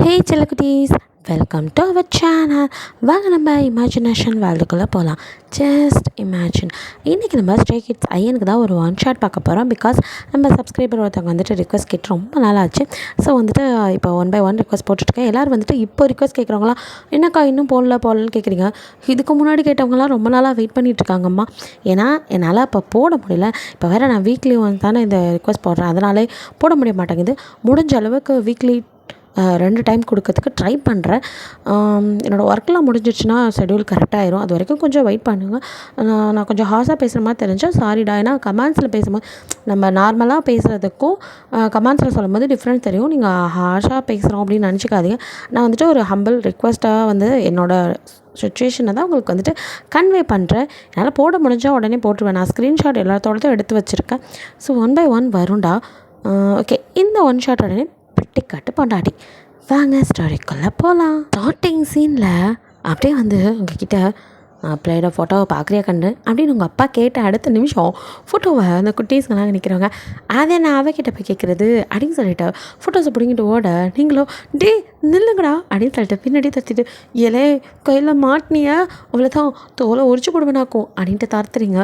ஹே செல்லக்குட்டீஸ், welcome to our channel. வாங்க நம்ம இமேஜினேஷன் வேர்ல்டுக்குள்ளே போகலாம். Just imagine. இன்றைக்கி நம்ம ஸ்ட்ரே கிட்ஸ் ஐயனுக்கு தான் ஒரு ஒன் ஷாட் பார்க்க போகிறோம். பிகாஸ் நம்ம சப்ஸ்கிரைபர் ஒருத்தவங்க வந்துட்டு ரிக்வஸ்ட் கேட்டு ரொம்ப நாள் ஆச்சு. ஸோ வந்துட்டு இப்போ 1 by 1 ரிக்வஸ்ட் போட்டுட்ருக்கேன். எல்லோரும் வந்துட்டு இப்போ ரிக்வஸ்ட் கேட்குறவங்களாம் என்னக்கா இன்னும் போடலன்னு கேட்குறீங்க. இதுக்கு முன்னாடி கேட்டவங்களாம் ரொம்ப நாளாக வெயிட் பண்ணிகிட்ருக்காங்கம்மா. ஏன்னா என்னால் இப்போ போட முடியல. இப்போ வேறு நான் வீக்லி ஒன் தானே இந்த ரிக்வஸ்ட் போடுறேன், அதனாலே போட முடிய மாட்டேங்குது. முடிஞ்ச அளவுக்கு வீக்லி 2 டைம் கொடுக்கறதுக்கு ட்ரை பண்ணுறேன். என்னோடய ஒர்க்கெலாம் முடிஞ்சிடுச்சுன்னா ஷெட்யூல் கரெக்டாகிடும். அது வரைக்கும் கொஞ்சம் வெயிட் பண்ணுங்கள். நான் கொஞ்சம் ஹார்ஷாக பேசுகிற மாதிரி தெரிஞ்சால் சாரிடா. ஏன்னா கமெண்ட்ஸில் பேசும்போது நம்ம நார்மலாக பேசுகிறதுக்கும் கமெண்ட்ஸில் சொல்லும்போது டிஃப்ரெண்ட் தெரியும். நீங்கள் ஹார்ஷாக பேசுகிறோம் அப்படின்னு நினச்சிக்காதீங்க. நான் வந்துட்டு ஒரு ஹம்பிள் ரிக்வெஸ்ட்டாக வந்து என்னோடய சுச்சுவேஷனை தான் உங்களுக்கு வந்துட்டு கன்வே பண்ணுறேன். என்னால் போட முடிஞ்சால் உடனே போட்டுருவேன். நான் ஸ்க்ரீன்ஷாட் எல்லாத்தோடதும் எடுத்து வச்சுருக்கேன். So 1 by 1 வரும்டா. ஓகே, இந்த ஒன் ஷாட் உடனே பெட்டிக்காட்டு பொண்டாட்டி. வாங்க ஸ்டோரிக்குள்ளே போகலாம். ஸ்டார்டிங் சீனில் அப்படியே வந்து உங்ககிட்ட பிள்ளையோட ஃபோட்டோவை பார்க்குறியா கண்டு அப்படின்னு உங்கள் அப்பா கேட்ட அடுத்த நிமிஷம் ஃபோட்டோவை அந்த குட்டீஸ்கெல்லாம் நிற்கிறவங்க அதை நான் அவகிட்ட போய் கேட்குறது அப்படின்னு சொல்லிட்டு ஃபோட்டோஸை பிடிங்கிட்டு ஓட நீங்களும் டே நில்லுங்கடா அப்படின்னு சொல்லிட்டு பின்னாடி தத்திட்டு ஏலே கையில் மாட்டினிய அவ்வளோதான் தோலை உரிச்சு போடுவேனாக்கும் அப்படின்ட்டு தரத்துறீங்க.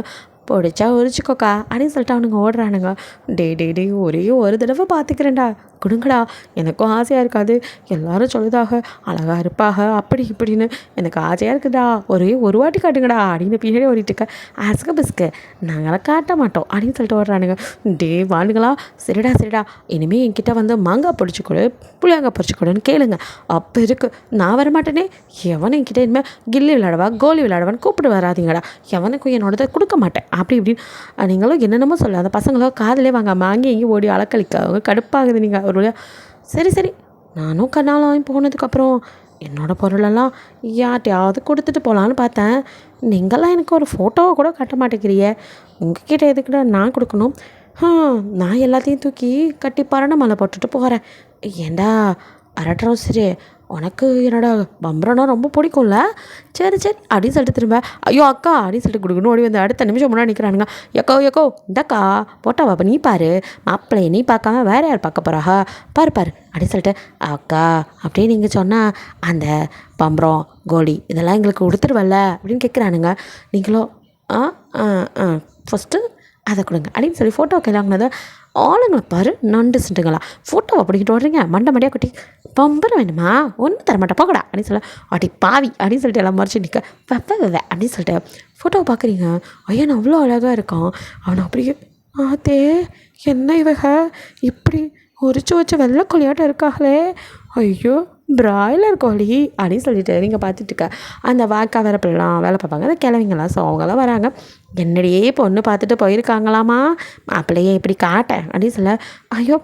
பிடிச்சா உரிச்சிக்கோக்கா அப்படின்னு சொல்லிட்டு அவனுங்க ஓடுறானுங்க. டே ஒரே ஒரு தடவை பார்த்துக்கிறேன்டா, கொடுங்கடா, எனக்கும் ஆசையாக இருக்காது. எல்லாரும் சொல்லுதாக அழகாக இருப்பாக அப்படி இப்படின்னு, எனக்கு ஆசையாக இருக்குதா, ஒரே ஒரு வாட்டி காட்டுங்கடா அப்படின்னு பின்னாடி ஓடிட்டுருக்க. ஆஸ்க பிஸ்கு நாங்களாம் காட்ட மாட்டோம் அப்படின்னு சொல்லிட்டு ஓடுறானுங்க. டே வாண்டுங்களா, சரிடா இனிமேல் என்கிட்ட வந்து மாங்காய் பொடிச்சு கொடு, புளியாங்காய் பொடிச்சு கொடுன்னு கேளுங்க. அப்போ இருக்குது நான் வரமாட்டேனே. எவனை என்கிட்ட இனிமேல் கில்லி விளையாடவா கோலி விளையாடவான்னு கூப்பிட்டு வராதிங்கடா. எவனுக்கும் என்னோடதை கொடுக்க மாட்டேன் அப்படி இப்படின்னு நீங்களும் என்னென்னமோ சொல்ல. அந்த பசங்களோ காதலே வாங்காமல் அங்கேயும் எங்கேயும் ஓடி அளக்களிக்க அவங்க கடுப்பாகுது. நீங்கள் ஒரு சரி நானும் கண்ணாலம் போனதுக்கப்புறம் என்னோடய பொருளெல்லாம் யார்ட்டையாவது கொடுத்துட்டு போகலான்னு பார்த்தேன். நீங்களாம் எனக்கு ஒரு ஃபோட்டோவை கூட காட்ட மாட்டேங்கிறியே. உங்ககிட்ட எதுக்கிட்ட நான் கொடுக்கணும்? நான் எல்லாத்தையும் தூக்கி கட்டி பரண மலை போட்டுட்டு போகிறேன். ஏண்டா அரட்ரௌசரே, உனக்கு என்னோட பம்பரம்னா ரொம்ப பிடிக்கும்ல. சரி அப்படின்னு சொல்லிட்டு திரும்ப ஐயோ அக்கா அப்படின்னு சொல்லிட்டு கொடுக்கணும் ஓடி வந்து அடுத்த நிமிஷம் முன்னாடி நிற்கிறானுங்க. எக்கோ இந்தக்கா போட்டாவா அப்போ நீ பாரு, மாப்பிள்ளையை நீ பார்க்காம வேற யார் பார்க்க போகிறாஹா, பாரு அப்படின்னு சொல்லிட்டு அக்கா அப்படியே நீங்கள் சொன்னால் அந்த பம்பரம் கோலி இதெல்லாம் எங்களுக்கு கொடுத்துருவல்ல அப்படின்னு கேட்குறானுங்க. நீங்களும் ஃபஸ்ட்டு அதை கொடுங்க அப்படின்னு சொல்லி ஃபோட்டோ கையிலாங்கினதை ஆளுங்களை பாரு நண்டு சிண்டுங்களா ஃபோட்டோவை பிடிக்கிட்டு ஓடுறீங்க. மண்டையாக குட்டி பம்பரம் வேணுமா, ஒன்றும் தரமாட்டேன் போகடா அப்படின்னு சொல்ல அடி பாவி அப்படின்னு சொல்லிட்டு எல்லாம் மறைச்சி நிற்க அப்படின்னு சொல்லிட்டு ஃபோட்டோவை பார்க்குறீங்க. ஐயன் அவ்வளோ அழகாக இருக்கான். அவனை அப்படியே ஆத்தே என்ன இவக இப்படி உரிச்சு வச்சு வெள்ளை கொலியாட்டம் இருக்காங்களே, ஐயோ பிராய்லர் கோழி அப்படின்னு சொல்லிட்டு நீங்கள் பார்த்துட்டுருக்க அந்த வாக்கா வேற பிள்ளைலாம் வேலை பார்ப்பாங்க அந்த கிழவிங்களாம். ஸோ அவங்களாம் வராங்க. என்னடியே பொண்ணு பார்த்துட்டு போயிருக்காங்களாமா, மாப்பிள்ளையே இப்படி காட்டேன் அப்படின்னு சொல்ல ஐயோ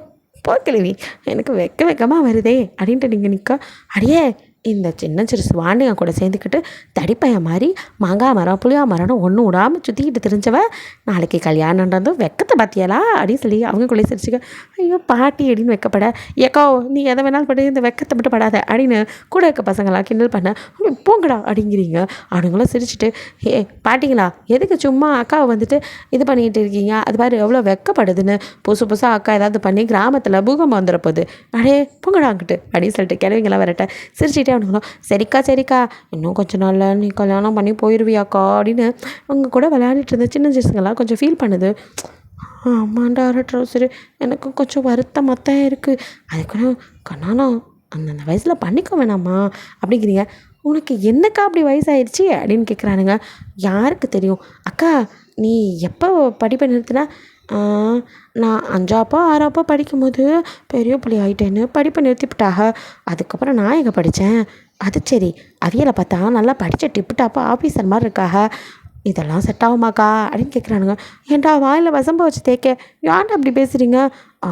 கிழவி எனக்கு வெக்கமாக வருதே அப்படின்ட்டு நீங்கள் நிற்க அடியே இந்த சின்ன சிறுசு வாண்டிங்க கூட சேர்ந்துக்கிட்டு தடிப்பையன் மாதிரி மாங்காய் மரம் புளியா மரம்னு ஒன்றும் விடாமல் சுற்றிக்கிட்டு தெரிஞ்சவ நாளைக்கு கல்யாணன்றது வெக்கத்தை பார்த்தியாலா அப்படின்னு சொல்லி அவங்களுக்குள்ளே சிரிச்சுக்க. ஐயோ பாட்டி அப்படின்னு வெக்கப்பட ஏக்கோ நீ எதை வேணாலும் பட்டு இந்த வெக்கத்தை மட்டும் படாத அப்படின்னு கூட இருக்க பசங்களாம் கிண்டல் பண்ண போங்கடா அப்படிங்கிறீங்க. அவனுங்களும் சிரிச்சுட்டு பாட்டிங்களா எதுக்கு சும்மா அக்காவை வந்துட்டு இது பண்ணிகிட்டு இருக்கீங்க, அது பாரு எவ்வளோ வெக்கப்படுதுன்னு, புதுசாக அக்கா ஏதாவது பண்ணி கிராமத்தில் பூகம்பம் வந்துட போகுது, அடே போங்கடாங்கிட்டு அப்படின்னு சொல்லிட்டு கிழவிங்களாம் வரட்ட சிரிச்சுட்டு அவனுங்களும் சரிக்கா இன்னும் கொஞ்சம் நாளில் நீ கல்யாணம் பண்ணி போயிடுவியாக்கா அப்படின்னு அவங்க கூட விளையாடிட்டு இருந்த சின்ன சிறுசுங்களாம் கொஞ்சம் ஃபீல் பண்ணுது. ஆமாண்டா ட்ரௌசரு எனக்கு கொஞ்சம் வருத்தமாக தான் இருக்குது, அதுக்குன்னு கண்ணாலம் அந்தந்த வயசில் பண்ணிக்க வேணாமா அப்படிங்கிறீங்க. உனக்கு என்னக்கா அப்படி வயசாயிடுச்சு அப்படின்னு கேட்குறானுங்க. யாருக்கு தெரியும் அக்கா, நீ எப்போ படிப்பை நிறுத்தினா? நான் 5ஆப்போ 6ஆப்போ படிக்கும்போது பெரிய பிள்ளை ஆகிட்டேன்னு படிப்பை நிறுத்திவிட்டாக. அதுக்கப்புறம் நான் எங்கே படித்தேன்? அது சரி, அவியலை பார்த்தா நல்லா படித்த டிப்டாப்பா ஆஃபீஸர் மாதிரி இருக்காக, இதெல்லாம் செட் ஆகுமாக்கா அப்படின்னு கேட்குறானுங்க. ஏன்டா வாயில் வசம்ப வச்சு தேக்க ஏன்டா அப்படி பேசுகிறீங்க?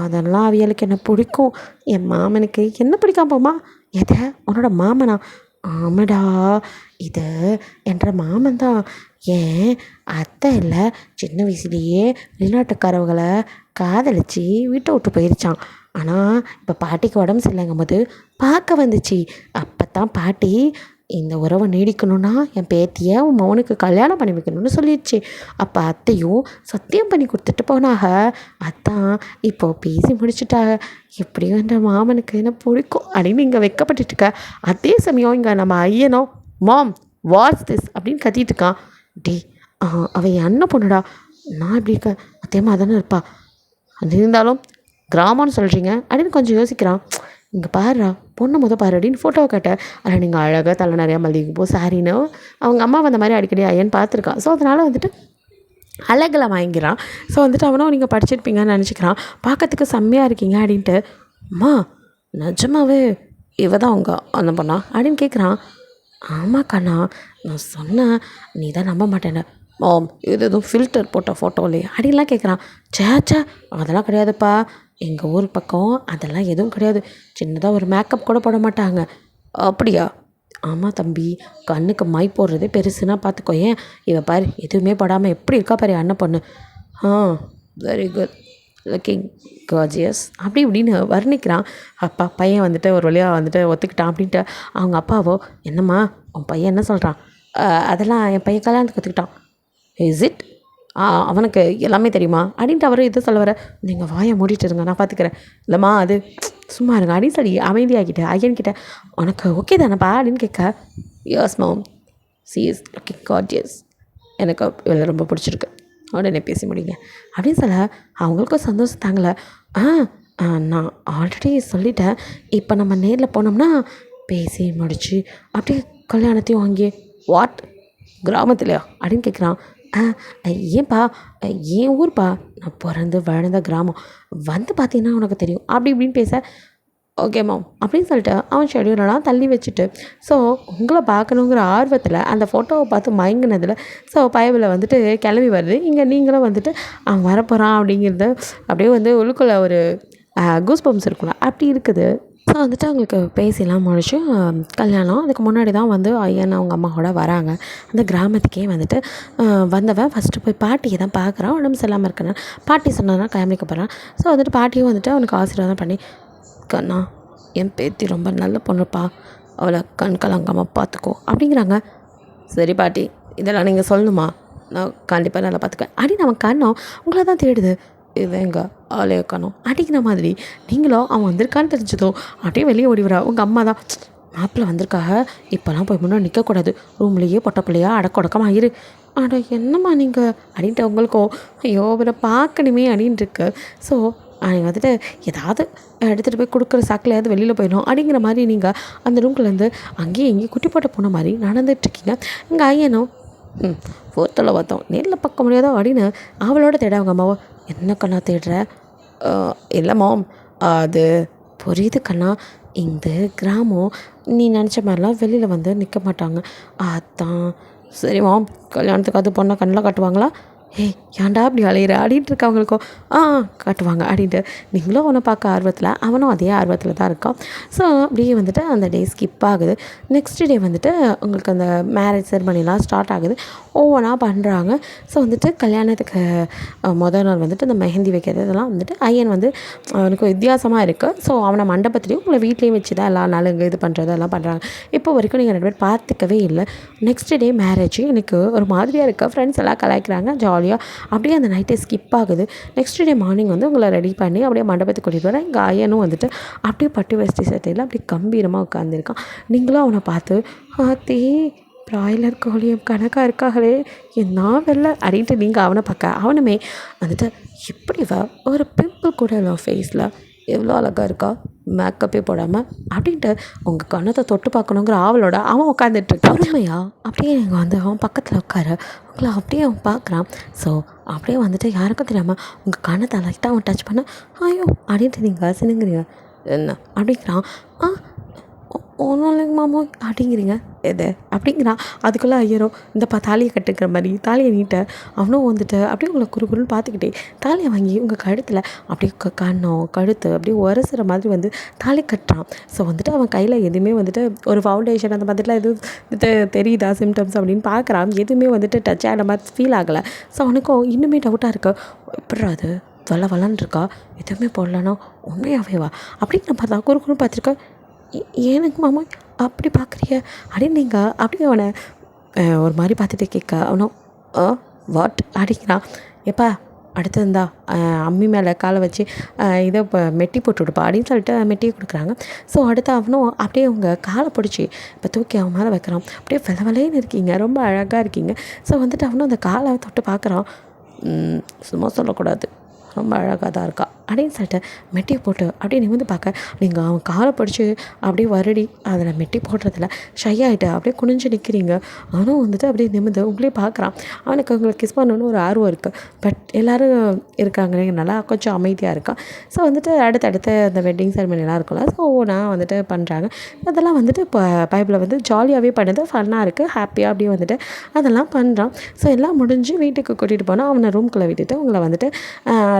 அதெல்லாம் அவியலுக்கு என்ன பிடிக்கும். என் மாமனுக்கு என்ன பிடிக்காம போமா? எதை உன்னோட மாமனா? ஆமாடா, இது என்ற மாமன் தான். ஏன் அத்தை இல்லை, சின்ன வயசுலேயே வெளிநாட்டுக்காரவங்களை காதலிச்சு வீட்டை விட்டு போயிருச்சான். ஆனால் இப்போ பாட்டிக்கு உடம்பு சரியில்லைங்கும் போது பார்க்க வந்துச்சு. அப்போ தான் பாட்டி இந்த உறவை நீடிக்கணும்னா என் பேத்தியை உன் மகனுக்கு கல்யாணம் பண்ணி வைக்கணும்னு சொல்லிடுச்சு. அப்போ அத்தையும் சத்தியம் பண்ணி கொடுத்துட்டு போனாக. அதான் இப்போ பேசி முடிச்சுட்டாங்க. எப்படியும் என்ற மாமனுக்கு என்ன பிடிக்கும் அப்படின்னு இங்கே வைக்கப்பட்டுட்டு இருக்க. அதே சமயம் இங்கே நம்ம ஐயனோ மாம் வாட்ஸ் திஸ் அப்படின்னு கத்திட்டு இருக்கான். டே அவன் என் அண்ணன் பொண்ணுடா, நான் இப்படி இருக்கேன் அத்தையம்மா தானே இருப்பா, அது இருந்தாலும் கிராமம்னு சொல்கிறீங்க அப்படின்னு கொஞ்சம் யோசிக்கிறான். இங்கே பாருடா பொண்ணு பாரு அப்படின்னு ஃபோட்டோவை கேட்டேன். அதில் நீங்கள் அழகாக தலை நிறையா மல்லிகைப்பூ சாரின்னு அவங்க அம்மா வந்த மாதிரி அடிக்கடி ஐயன் பார்த்துருக்கான். ஸோ அதனால் வந்துட்டு அழகில் வாங்கிக்கிறான். ஸோ வந்துட்டு அவனும் நீங்கள் படிச்சிருப்பீங்கன்னு நினச்சிக்கிறான். பார்க்கறதுக்கு செம்மையாக இருக்கீங்க அப்படின்ட்டு. அம்மா நிஜமாவே இவ தான் அவங்க அந்த பொண்ணா அப்படின்னு கேட்குறான். ஆமாம் கண்ணா, நான் சொன்னேன் நீ தான் நம்ப மாட்டேன. இது எதுவும் ஃபில்டர் போட்ட ஃபோட்டோ இல்லையா அப்படின்லாம் கேட்குறான். சேச்சா அதெல்லாம் கிடையாதுப்பா, எங்கள் ஊர் பக்கம் அதெல்லாம் எதுவும் கிடையாது. சின்னதாக ஒரு மேக்கப் கூட போட மாட்டாங்க. அப்படியா? ஆமாம் தம்பி, கண்ணுக்கு மை போடுறதே பெருசுன்னா பார்த்துக்கோ. ஏன் இவ பாரு எதுவுமே படாமல் எப்படி இருக்கா பாரு அண்ணன் பொண்ணு. வெரி குட், லுக்கிங் கார்ஜியஸ் அப்படி இப்படின்னு வர்ணிக்கிறான். அப்பா பையன் வந்துட்டு ஒரு வழியாக வந்துட்டு ஒத்துக்கிட்டான் அப்படின்ட்டு. அவங்க அப்பாவோ என்னம்மா உன் பையன் என்ன சொல்கிறான்? அதெல்லாம் என் பையன் கல்யாணத்துக்கு ஒத்துக்கிட்டான். Is it? அவனுக்கு எல்லாமே தெரியுமா அப்படின்ட்டு அவரும் இதை சொல்ல வர. நீங்கள் வாயை மூடிட்டு இருங்க நான் பார்த்துக்கிறேன். இல்லைம்மா அது சும்மா இருங்க அப்படின்னு சொல்லி அமைதியாகிட்ட ஐயன்கிட்ட உனக்கு ஓகே தானேப்பா அப்படின்னு கேட்க. Yes ma'am, she is looking gorgeous, எனக்கு இவளை ரொம்ப பிடிச்சிருக்கு, உடனே பேசி முடியுங்க அப்படின்னு சொல்ல அவங்களுக்கும் சந்தோஷம் தாங்கலை. நான் ஆல்ரெடி சொல்லிட்டேன், இப்போ நம்ம நேரில் போனோம்னா பேசி முடிச்சு அப்படியே கல்யாணத்தையும் வாங்கி. வாட், கிராமத்துலையா அப்படின்னு கேட்குறான். ஏன்பா என் ஊர்ப்பா, நான் பிறந்து வளர்ந்த கிராமம், வந்து பார்த்தீங்கன்னா உனக்கு தெரியும் அப்படி இப்படின்னு பேச. ஓகே மேம் அப்படின்னு சொல்லிட்டு அவன் ஷெடியூலெலாம் தள்ளி வச்சுட்டு ஸோ உங்களை பார்க்கணுங்கிற ஆர்வத்தில் அந்த ஃபோட்டோவை பார்த்து மயங்கினதில் ஸோ பயவில் வந்துட்டு கிளம்பி வருது. இங்கே நீங்களும் வந்துட்டு அவன் வரப்போகிறான் அப்படிங்கிறது அப்படியே வந்து உள்ளுக்குள்ளே ஒரு கூஸ் பம்ப்ஸ் இருக்கும்ல அப்படி இருக்குது. ஸோ வந்துட்டு அவங்களுக்கு பேசிலாம் முடிச்சு கல்யாணம். அதுக்கு முன்னாடி தான் வந்து ஐயன் அவங்க அம்மாவோட வராங்க. அந்த கிராமத்துக்கே வந்துட்டு வந்தவன் ஃபஸ்ட்டு போய் பாட்டியை தான் பார்க்குறான். உடம்பு சரியில்லாமல் இருக்கணும் பாட்டி சொன்னதுனா கிளம்பிக்க போகிறான். ஸோ வந்துட்டு பாட்டியும் வந்துட்டு அவனுக்கு ஆசீர்வாதம் பண்ணி, கண்ணா என் பேத்தி ரொம்ப நல்ல பொண்ணுப்பா, அவளை கண் கலங்காமல் பார்த்துக்கோ அப்படிங்கிறாங்க. சரி பாட்டி, இதெல்லாம் நீங்கள் சொல்லணுமா, நான் கண்டிப்பாக நல்லா பார்த்துக்கேன் அப்படின்னு அவன் கண்ணோ உங்களை தான் தேடுது. இது எங்கள் ஆளே கண்ணோ அப்படிங்கிற மாதிரி நீங்களும் அவன் வந்திருக்கான்னு தெரிஞ்சதோ அப்படியே வெளியே ஓடிவிடா. உங்கள் அம்மா தான் மாப்பிள்ளை வந்திருக்காக, இப்போல்லாம் போய் முன்னாடி நிற்கக்கூடாது, ரூம்லேயே பொட்ட பிள்ளையா அடக்கொடக்கமாக இரு. அட என்னம்மா நீங்கள் அப்படின்ட்டு உங்களுக்கோ ஐயோ அவரை பார்க்கணுமே அப்படின்ட்டு இருக்கு. ஸோ நீங்கள் வந்துட்டு ஏதாவது எடுத்துகிட்டு போய் கொடுக்குற சாக்கிலையாவது வெளியில் போயிடும் அப்படிங்கிற மாதிரி நீங்கள் அந்த ரூம்குள்ளேருந்து அங்கேயும் இங்கேயும் குட்டி போட்ட போன மாதிரி நடந்துகிட்ருக்கீங்க. இங்கே ஐயனும் ஃபோட்டோவில் பார்த்தோம் நேரில் பார்க்க முடியாதோ அப்படின்னு அவளோட தேட அவங்க அம்மாவோ என்ன கண்ணா தேடுற? இல்லை மாம், அது புரியுது கண்ணா, இந்த கிராமம் நீ நினச்ச மாதிரிலாம் வெளியில் வந்து நிற்க மாட்டாங்க, அதான். சரி மாம், கல்யாணத்துக்கு அது பொண்ணை கண்ணில் காட்டுவாங்களா? ஏய் ஏன்டா அப்படி அலையிற அப்படின்ட்டு இருக்கவங்களுக்கும் காட்டுவாங்க அப்படின்ட்டு நீங்களும் அவனை பார்க்க ஆர்வத்தில் அவனும் அதே ஆர்வத்தில் தான் இருக்கான். ஸோ அப்படியே வந்துட்டு அந்த டே ஸ்கிப் ஆகுது. நெக்ஸ்ட் டே வந்துட்டு உங்களுக்கு அந்த மேரேஜ் செரமனிலாம் ஸ்டார்ட் ஆகுது. ஒவ்வொன்றா பண்ணுறாங்க. ஸோ வந்துட்டு கல்யாணத்துக்கு மொதல் நாள் வந்துட்டு இந்த மெஹந்தி வைக்கிறது இதெல்லாம் வந்துட்டு ஐயன் வந்து அவனுக்கு வித்தியாசமாக இருக்குது. ஸோ அவனை மண்டபத்துலேயும் உங்களை வீட்லேயும் வச்சு தான் எல்லா நாளுங்க இது பண்ணுறது எல்லாம் பண்ணுறாங்க. இப்போ வரைக்கும் நீங்கள் 2 பேர் பார்த்துக்கவே இல்லை. நெக்ஸ்ட் டே மேரேஜ் எனக்கு ஒரு மாதிரியாக இருக்குது. ஃப்ரெண்ட்ஸ் எல்லாம் கலாய்க்கிறாங்க ஜாலியாக. அப்படியே அந்த நைட்டே ஸ்கிப் ஆகுது. நெக்ஸ்ட் டே மார்னிங் வந்து உங்களை ரெடி பண்ணி அப்படியே மண்டபத்துக்கு கூட்டிகிட்டு வரேன். எங்கள் ஐயனும் வந்துட்டு அப்படியே பட்டு வேஷ்டி சட்டையில் அப்படியே கம்பீரமாக உட்காந்துருக்கான். நீங்களும் அவனை பார்த்து ஆத்தி பிராய்லர் கோழியும் கணக்காக இருக்காங்களே என்ன வெள்ளை அப்படின்ட்டு நீங்கள் அவனை பார்க்க அவனுமே வந்துட்டு இப்படி ஒரு பிம்பிள் கூட இல்லை ஃபேஸில், எவ்வளோ அழகாக இருக்கா மேக்கப்பே போடாமல் அப்படின்ட்டு உங்கள் கண்ணத்தை தொட்டு பார்க்கணுங்கிற ஆவலோட அவன் உட்காந்துட்ருக்கான். உண்மையா அப்படியே நீங்கள் வந்து அவன் பக்கத்தில் உட்கார உங்களை அப்படியே அவன் பார்க்குறான். ஸோ அப்படியே வந்துட்டு யாருக்கும் தெரியாமல் உங்கள் கண்ணத்தை லைட்டாக அவன் டச் பண்ண ஐயோ அப்படின்ட்டு நீங்கள் சினுங்கிறீங்க. என்ன அப்படிங்கிறான். ஒன்றும் இல்லைங்க மாமோ அப்படிங்கிறீங்க. எது அப்படிங்கிறான். அதுக்குள்ளே ஐயரோ இந்தப்பா தாலியை கட்டுக்கிற மாதிரி தாலியை நீட்ட அவனும் வந்துட்டு அப்படியே உங்களை குறுன்னு பார்த்துக்கிட்டே தாலியை வாங்கி உங்கள் கழுத்தில் அப்படியே கண்ணம் கழுத்து அப்படியே உரசுற மாதிரி வந்து தாலி கட்டுறான். ஸோ வந்துட்டு அவன் கையில் எதுவுமே வந்துட்டு ஒரு ஃபவுண்டேஷன் அந்த மாதிரிலாம் எதுவும் தெரியுதா சிம்டம்ஸ் அப்படின்னு பார்க்குறான். எதுவுமே வந்துட்டு டச் ஆகிற மாதிரி ஃபீல் ஆகலை. ஸோ அவனுக்கும் இன்னுமே டவுட்டாக இருக்கு. எப்படா அது வளன்னு இருக்கா, எதுவுமே போடலன்னா உண்மையாகவே வா அப்படின்னு பார்த்தா குறுன்னு பார்த்துருக்க. எனக்கு மாமா அப்படி பார்க்குறிய அப்படின்னு நீங்கள் அப்படியே அவனை ஒரு மாதிரி பார்த்துட்டு கேட்க அவனும் வாட் அப்படிங்கிறான். எப்பா அடுத்து இருந்தா அம்மி மேலே காலை வச்சு இதை இப்போ மெட்டி போட்டு விடுப்பா அப்படின்னு சொல்லிட்டு மெட்டியை கொடுக்குறாங்க. ஸோ அடுத்து அவனும் அப்படியே அவங்க காலை பிடிச்சி இப்போ தூக்கி அவன் மேலே வைக்கிறான். அப்படியே வெலைன்னு இருக்கீங்க, ரொம்ப அழகாக இருக்கீங்க. ஸோ வந்துட்டு அவனும் அந்த காலை தொட்டு பார்க்குறான். சும்மா சொல்லக்கூடாது, ரொம்ப அழகாக தான் இருக்கா அப்படின்னு சொல்லிட்டு மெட்டியை போட்டு அப்படியே நிமிந்து பார்க்க நீங்கள் அவன் காலை பிடிச்சி அப்படியே வருடி அதில் மெட்டி போடுறதில்ல ஷை ஆகிட்டு அப்படியே குனிஞ்சு நிற்கிறீங்க. அவனும் வந்துட்டு அப்படியே நிமிந்து உங்களே பார்க்குறான். அவனுக்கு அவங்களை கிஸ் பண்ணணுன்னு ஒரு ஆர்வம் இருக்குது. பட் எல்லோரும் இருக்காங்களேங்கனால கொஞ்சம் அமைதியாக இருக்கான். ஸோ வந்துட்டு அடுத்தடுத்து அந்த வெட்டிங் செரிமனிலாம் இருக்கும்ல, ஸோ நான் வந்துட்டு பண்ணுறாங்க. அதெல்லாம் வந்துட்டு இப்போ பைப்பில் வந்து ஜாலியாகவே பண்ணுது, ஃபன்னாக இருக்குது, ஹாப்பியாக அப்படியே வந்துட்டு அதெல்லாம் பண்ணுறான். ஸோ எல்லாம் முடிஞ்சு வீட்டுக்கு கூட்டிகிட்டு போனால் அவனை ரூம்குள்ளே விட்டுட்டு அவங்கள வந்துட்டு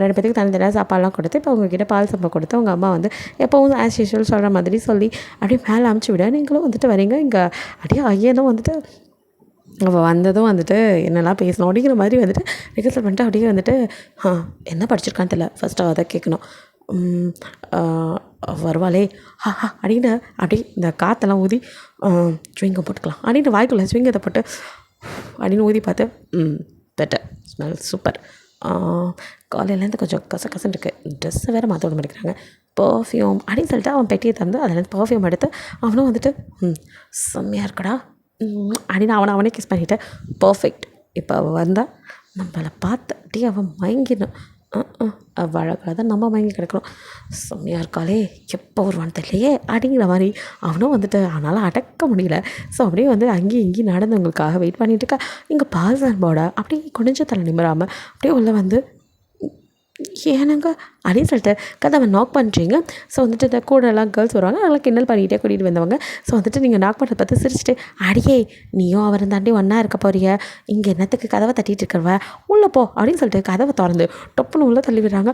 2 பேத்துக்கு தனித்தனியாக சாப்பாடெலாம் கொடுத்து இப்போ அவங்கக்கிட்ட பால் சம்பா கொடுத்து அவங்க அம்மா வந்து எப்போவும் ஆஸ் யூஷுவல் சொல்கிற மாதிரி சொல்லி அப்படியே மேலே அமுச்சு விட நீங்களும் வந்துட்டு வரீங்க. இங்கே அப்படியே ஐயனும் வந்துட்டு அவள் வந்ததும் வந்துட்டு என்னெல்லாம் பேசணும் அப்படிங்கிற மாதிரி வந்துட்டு ரிகர்சல் பண்ணிட்டு அப்படியே வந்துட்டு என்ன படிச்சிருக்கான்னு தெரியல, ஃபஸ்ட்டு அதை கேட்கணும். வருவாளே அப்படின்னு அப்படியே இந்த காற்றெல்லாம் ஊதி ஸ்விங்கம் போட்டுக்கலாம் அப்படின்னு வாய்க்குள்ள ஸ்விங்கத்தை போட்டு அப்படின்னு ஊதி பார்த்து பெட்டர் ஸ்மெல் சூப்பர். காலையிலேருந்து கொஞ்சம் கசகசன்னு இருக்குது, ட்ரெஸ்ஸை வேறு மாற்ற விட மாட்டேங்கிறாங்க, பர்ஃப்யூம் அப்படின்னு சொல்லிட்டு அவன் பெட்டியை தந்து அதுலேருந்து பர்ஃப்யூம் எடுத்து அவனும் வந்துட்டு செம்மையாக இருக்கடா அப்படின்னு அவனே கிஸ் பண்ணிவிட்டேன். பர்ஃபெக்ட். இப்போ அவள் வந்தால் நம்மளை பார்த்து அப்படியே அவன் மயங்கிடணும். அவள் அழகாக தான் நம்ம மயங்கி கிடக்கிறோம். செம்மையாக இருக்காளே, எப்போ வருவான்னு தெரியலையே அப்படிங்கிற மாதிரி அவனும் வந்துட்டு அவனால் அடக்க முடியல. ஸோ அப்படியே வந்து அங்கேயும் இங்கேயும் நடந்தவங்களுக்காக வெயிட் பண்ணிகிட்டு இருக்கா. இங்கே பால் சார்போட அப்படியே கொஞ்சம் தலை நிமிராமல் அப்படியே உள்ளே வந்து ஏனுங்க அப்படின்னு சொல்லிட்டு கதவை நாக் பண்ணுறீங்க. ஸோ வந்துட்டு இந்த கூடலாம் கேர்ள்ஸ் வருவாங்க, அதெல்லாம் கிண்டல் பண்ணிகிட்டே கூட்டிகிட்டு வந்தவங்க. ஸோ வந்துட்டு நீங்கள் நாக் பண்ணுறத பார்த்து சிரிச்சிட்டு அடியே நீயும் அவரும் தாண்டி ஒன்றா இருக்க போறிய, இங்கே என்னத்துக்கு கதவை தட்டிகிட்டு இருக்கிறவ உள்ளே போ அப்படின்னு சொல்லிட்டு கதவை திறந்து டொப்புன்னு உள்ளே தள்ளி விடுறாங்க.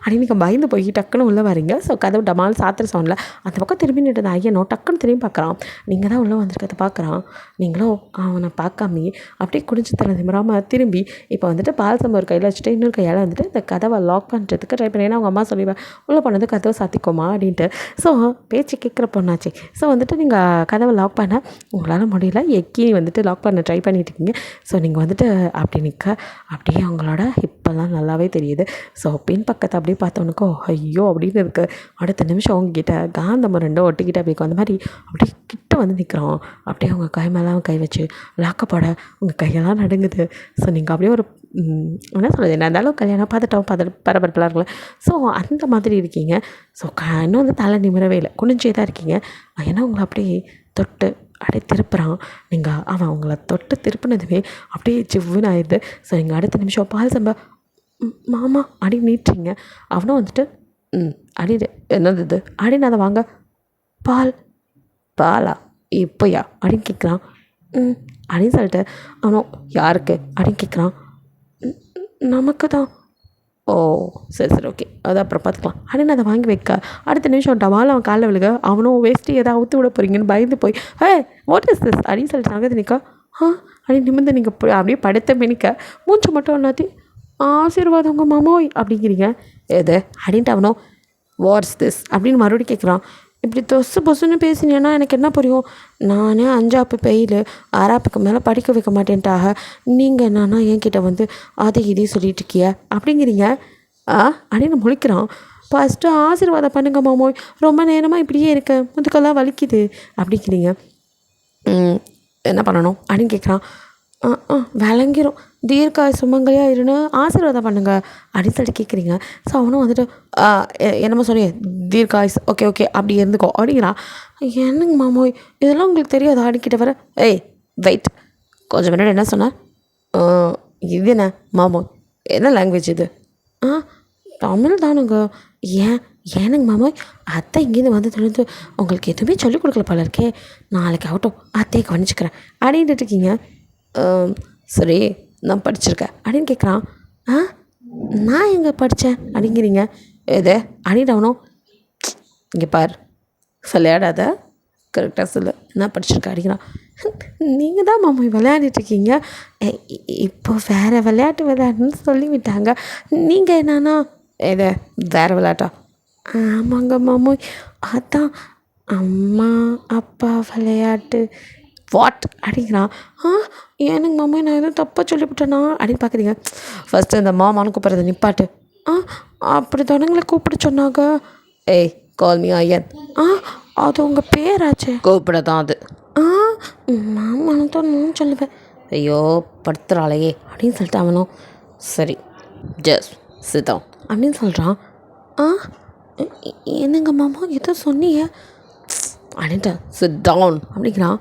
அப்படின்னு நீங்கள் பயந்து போய் டக்குன்னு உள்ளே வரீங்க. ஸோ கதவு டமால் சாத்திர சவுண்டில் அந்த பக்கம் திரும்பி நின்று ஐயனோ டக்குன்னு திரும்பி பார்க்குறான். நீங்கள் தான் உள்ளே வந்திருக்கிறத பார்க்குறான். நீங்களும் அவனை பார்க்காம அப்படியே குடிச்சு தலை நிமிராமல் திரும்பி இப்போ வந்துட்டு பால் சம்பா ஒரு கையில் வச்சுட்டு இன்னொரு கையால் வந்துட்டு இந்த கதவை லாக் பண்ணுறதுக்கு ட்ரை பண்ணி, ஏன்னா அவங்க அம்மா சொல்லிடுவேன் உள்ளே போனது கதவை சாத்திக்கோமா அப்படின்ட்டு. ஸோ பேச்சு கேட்குற பொண்ணாச்சு. ஸோ வந்துட்டு நீங்கள் கதவை லாக் பண்ண உங்களால் முடியல, எக்கி வந்துட்டு லாக் பண்ண ட்ரை பண்ணிட்டு இருக்கீங்க. ஸோ நீங்கள் வந்துட்டு அப்படி நிற்க அப்படியே அவங்களோட இப்போல்லாம் நல்லாவே தெரியுது. ஸோ பின் பக்கத்தை அப்படியே பார்த்தவனுக்கோ ஐயோ அப்படின்னு இருக்குது. அடுத்த நிமிஷம் அவங்கக்கிட்ட காந்தம் ரெண்டும் ஒட்டிக்கிட்டு அப்படி அந்த மாதிரி அப்படியே கிட்ட வந்து நிற்கிறோம். அப்படியே அவங்க கை மேலே கை வச்சு லாக்கப்போட உங்கள் கையெல்லாம் நடுங்குது. ஸோ நீங்கள் அப்படியே ஒரு என்ன சொல்கிறது, என்ன இருந்தாலும் கல்யாணம் பார்த்துட்டோம் பரபரப்பெல்லாம் இருக்குல்ல, ஸோ அந்த மாதிரி இருக்கீங்க. ஸோ இன்னும் வந்து தலை நிமிரவே இல்லை, குனிஞ்சே தான் இருக்கீங்க. ஏன்னா உங்களை அப்படியே தொட்டு அப்படியே திருப்புறான். நீங்கள் அவன் உங்களை தொட்டு திருப்பினதுமே அப்படியே ஜிவ்வுன்னு ஆயிடுது. ஸோ நீங்கள் அடுத்த நிமிஷம் பால் சம்பா மாமா அப்படின்னு நீட்டுறீங்க. அவனும் வந்துட்டு அப்படின்னு என்னது இது அப்படின்னு அதை வாங்க பாலா இப்போயா அப்படின்னு கேட்குறான். அப்படின்னு சொல்லிட்டு அவனும் யாருக்கு அப்படின்னு கேட்குறான். நமக்கு தான். ஓ சரி ஓகே, அது அப்புறம் பார்த்துக்கலாம் அப்படின்னு அதை வாங்கி வைக்க அடுத்த நிமிஷம் டவால் அவன் காலில் விழுக அவனும் வேஸ்ட்டு எதாவது அவுத்து விட போகிறீங்கன்னு பயந்து போய் வாட் இஸ் திஸ் அப்படின்னு சொல்லிட்டு நகர்ந்து நிற்க அப்படின்னு நிமிர்ந்து நீங்கள் அப்படியே படுத்த மெனிக்க மூச்சு மட்டும் ஒன்றாத்தி ஆசீர்வாதம் உங்கள் மாமோய் அப்படிங்கிறீங்க. எது அப்படின்ட்டு அவனும் வாட்ஸ் திஸ் அப்படின்னு மறுபடியும் கேட்குறான். இப்படி பொசுன்னு பேசினேன்னா எனக்கு என்ன புரியும், நானே 5ஆப்பு பெயில் 6ஆப்புக்கு மேலே படிக்க வைக்க மாட்டேன்ட்டாக, நீங்கள் என்னன்னா என்கிட்ட வந்து அதை இதையும் சொல்லிட்டு இருக்கிய அப்படிங்கிறீங்க அப்படின்னு முழிக்கிறான். ஃபஸ்ட்டு ஆசீர்வாதம் பண்ணுங்க மாமோய், ரொம்ப நேரமாக இப்படியே இருக்க முதுக்கெல்லாம் வலிக்குது அப்படிங்கிறீங்க. என்ன பண்ணணும் அப்படின்னு கேட்குறான். விளங்கிரும் தீர்க்காய் சுமங்கலியாக இருன்னு ஆசீர்வாதம் பண்ணுங்க அப்படின்னு சொல்லிட்டு கேட்குறீங்க. ஸோ அவனும் வந்துட்டு என்னமோ சொன்னீங்க தீர்க்காய்ஸ் ஓகே அப்படி இருந்துக்கோ அப்படிங்கிறான். என்னங்க மாமோய் இதெல்லாம் உங்களுக்கு தெரியாது ஆடிக்கிட்ட வர. வெயிட் கொஞ்சம் முன்னாடி என்ன சொன்னேன், இது என்ன மாமோய் என்ன லாங்குவேஜ் இது? தமிழ் தானுங்க. ஏனுங்க மாமோய் அத்தை இங்கேருந்து வந்து தெரிஞ்சு உங்களுக்கு எதுவுமே சொல்லிக் கொடுக்கல போல இருக்கே, நாளைக்கு ஆகட்டும் அத்தையை கவனிச்சுக்கிறேன் அப்படின்ட்டு இருக்கீங்க. சரி நான் படிச்சிருக்கேன் அப்படின்னு கேட்குறான். நான் எங்கே படித்தேன் அப்படிங்கிறீங்க. எது அப்படின்னு அவனும் இங்கே பார் விளையாடாத கரெக்டாக சொல்லு நான் படிச்சிருக்கேன் அப்படிங்கிறான். நீங்கள் தான் மாமா விளையாடிட்டுருக்கீங்க, இப்போ வேறு விளையாட்டு விளையாடுன்னு சொல்லிவிட்டாங்க, நீங்கள் என்னன்னா எது வேறு விளையாட்டா? ஆமாங்க மாமோய் அதான் அம்மா அப்பா விளையாட்டு வாட் அப்படிங்கிறான். எனக்கு மாமா நான் எதுவும் தப்பாக சொல்லிவிட்டேனா அப்படின்னு பார்க்குறீங்க. ஃபஸ்ட்டு இந்த மாமான்னு கூப்பிட்றது நிப்பாட்டு. அப்படி தானுங்களை கூப்பிட சொன்னாங்க. ஏய் கால் மீ ஐயன். அது உங்கள் பேராச்சே. கூப்பிட தான் அது. மாமான்னு தான் நான் சொல்லுவேன். ஐயோ படுத்துறாளையே அப்படின்னு சொல்லிட்டு அவனும் சரி ஜஸ்ட் சிதம் அப்படின்னு சொல்கிறான். என்னங்க மாமா எதோ சொன்னீங்க அப்படின்ட்டு சிட் டவுன் அப்படிங்கிறான்.